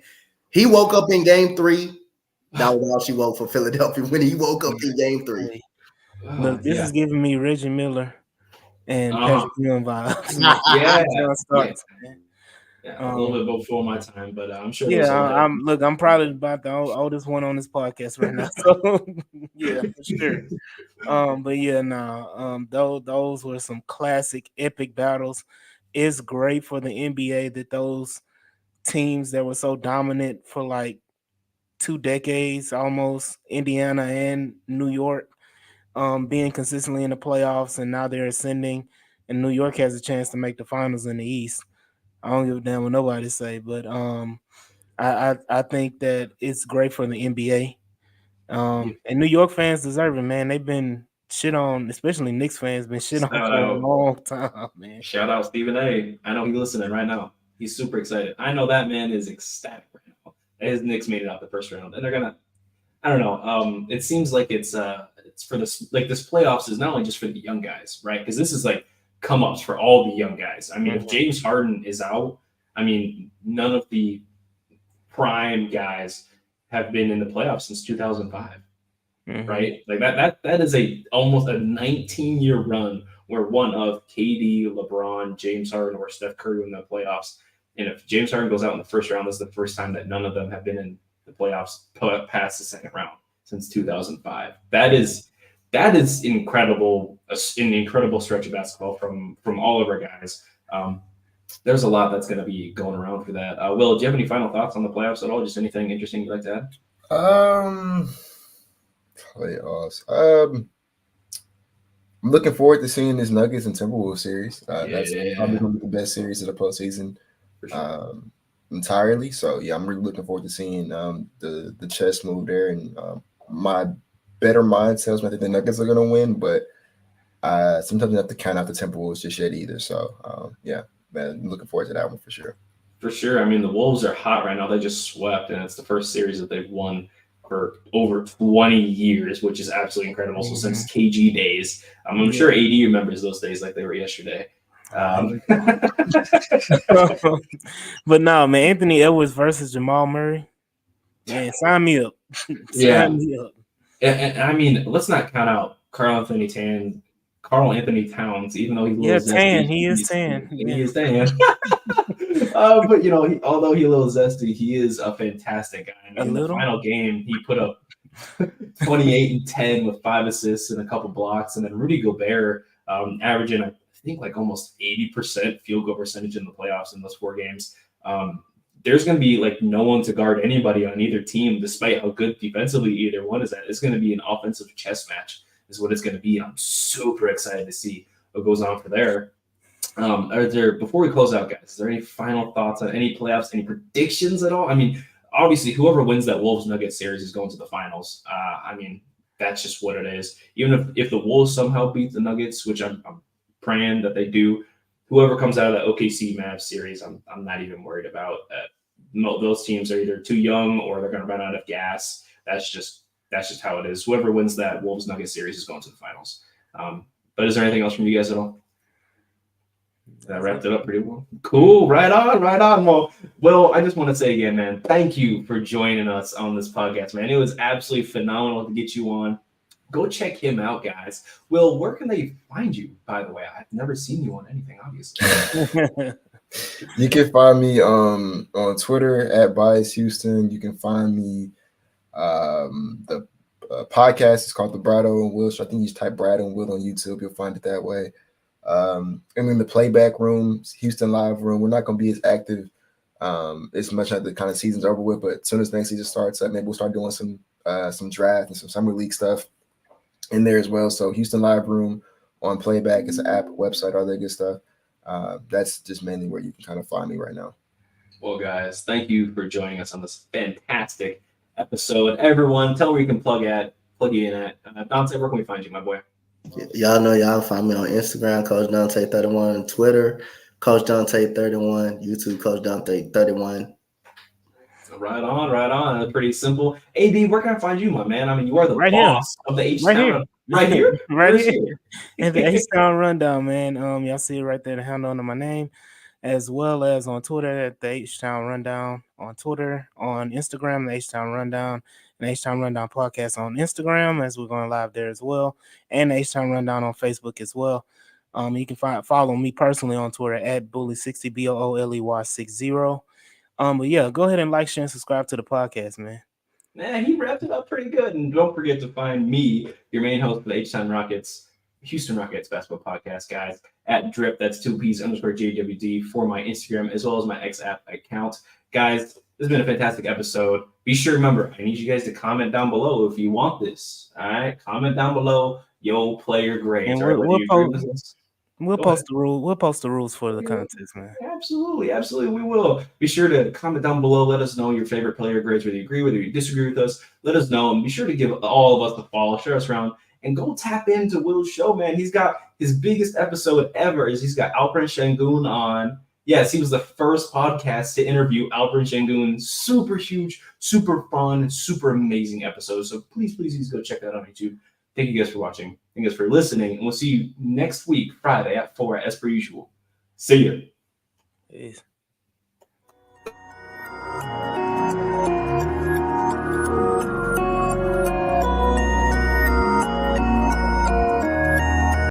he woke up in game 3. That was all she woke for Philadelphia when he woke up in game 3. Look, this is giving me Reggie Miller and Patrick Ewing vibes. A little bit before my time, but I'm sure. Yeah, I'm probably about the oldest one on this podcast right now. So yeah, for sure. But yeah, those were some classic epic battles. It's great for the NBA that those teams that were so dominant for like 2 decades, almost, Indiana and New York, being consistently in the playoffs, and now they're ascending, and New York has a chance to make the finals in the East. I don't give a damn what nobody say, but I think that it's great for the NBA. And New York fans deserve it, man. They've been shit on, especially Knicks fans, been shit on for a long time, man. Shout out Stephen A. I know he's listening right now. He's super excited. I know that man is ecstatic right now. His Knicks made it out the first round, and they're gonna. I don't know. It seems like it's for this, like, this playoffs is not only just for the young guys, right? Because this is like come ups for all the young guys. I mean, if James Harden is out, I mean, none of the prime guys have been in the playoffs since 2005, right? Like that is almost a 19-year run where one of KD, LeBron, James Harden, or Steph Curry in the playoffs. And if James Harden goes out in the first round, this is the first time that none of them have been in the playoffs past the second round since 2005. That is incredible, an incredible stretch of basketball from all of our guys. There's a lot that's going to be going around for that. Will, do you have any final thoughts on the playoffs at all? Just anything interesting you'd like to add? Playoffs. I'm looking forward to seeing this Nuggets and Timberwolves series. That's Yeah. probably going to be the best series of the postseason For sure. entirely. So yeah, I'm really looking forward to seeing the chess move there. And my better mind tells me that the Nuggets are going to win, but sometimes you have to count out the Timberwolves just yet either. So yeah, man, I'm looking forward to that one for sure. For sure. I mean, the Wolves are hot right now. They just swept, and it's the first series that they've won for over 20 years, which is absolutely incredible. So since KG days, I'm sure AD remembers those days like they were yesterday. But no, man, Anthony Edwards versus Jamal Murray. Man, sign me up. Sign me up. And I mean, let's not count out Carl Anthony Towns, even though he's a little zesty. He is tan. He is tan. But you know, although he's a little zesty, he is a fantastic guy. And in the final game, he put up 28 and 10 with 5 assists and a couple blocks, and then Rudy Gobert averaging, I think, like almost 80% field goal percentage in the playoffs in those 4 games. There's going to be like no one to guard anybody on either team, despite how good defensively either one is at. It's going to be an offensive chess match, is what it's going to be. I'm super excited to see what goes on for there. Before we close out, guys, is there any final thoughts on any playoffs, any predictions at all? I mean, obviously, whoever wins that Wolves Nuggets series is going to the finals. I mean, that's just what it is. Even if the Wolves somehow beat the Nuggets, which I'm praying that they do, whoever comes out of that OKC Mavs series, I'm not even worried about. Those teams are either too young or they're going to run out of gas. That's just how it is. Whoever wins that Wolves Nuggets series is going to the finals. But is there anything else from you guys at all? That wrapped it up pretty well. Cool. Right on. Well, I just want to say again, man, thank you for joining us on this podcast, man. It was absolutely phenomenal to get you on. Go check him out, guys. Will, where can they find you, by the way? I've never seen you on anything, obviously. You can find me on Twitter at Bias Houston. You can find me the podcast is called the Brado and Will. So I think you just type Brado and Will on YouTube. You'll find it that way. And then the playback room, Houston Live room. We're not going to be as active as much as the kind of season's over with, but as soon as next season starts, maybe we'll start doing some draft and some summer league stuff in there as well. So Houston Live room on playback, it's an app, website, all that good stuff. That's just mainly where you can kind of find me right now. Well, guys, thank you for joining us on this fantastic episode. Everyone, tell where you can plug you in at. Dante, where can we find you, my boy? Y'all know y'all can find me on Instagram, Coach Dante 31, Twitter, Coach Dante 31, YouTube, Coach Dante 31. Right on. That's pretty simple. AB, where can I find you, my man? I mean, you are the boss of the H-Town. Right here. And the H-Town Rundown, man. Y'all see it right there, the handle under my name, as well as on Twitter at the H-Town Rundown, on Twitter, on Instagram, the H-Town Rundown, and H-Town Rundown Podcast on Instagram, as we're going live there as well, and the H-Town Rundown on Facebook as well. You can follow me personally on Twitter at Bully60, BOOLEY60. But yeah, go ahead and like, share, and subscribe to the podcast, man. Man, he wrapped it up pretty good. And don't forget to find me, your main host for the Houston Rockets basketball podcast, guys, at Drip. That's 2Ps_JWD for my Instagram, as well as my X app account. Guys, this has been a fantastic episode. Be sure, remember, I need you guys to comment down below if you want this. All right, comment down below your player grades. And we'll post the rules. We'll post the rules for the contest, man. Absolutely, we will. Be sure to comment down below. Let us know your favorite player grades, whether you agree, whether you disagree with us. Let us know, and be sure to give all of us the follow, share us around, and go tap into Will's show, man. He's got his biggest episode ever. He's got Alperen Sengun on. Yes, he was the first podcast to interview Alperen Sengun. Super huge, super fun, super amazing episode. So please go check that out on YouTube. Thank you guys for watching. Thank you guys for listening. And we'll see you next week, Friday at 4 as per usual. See ya. Peace.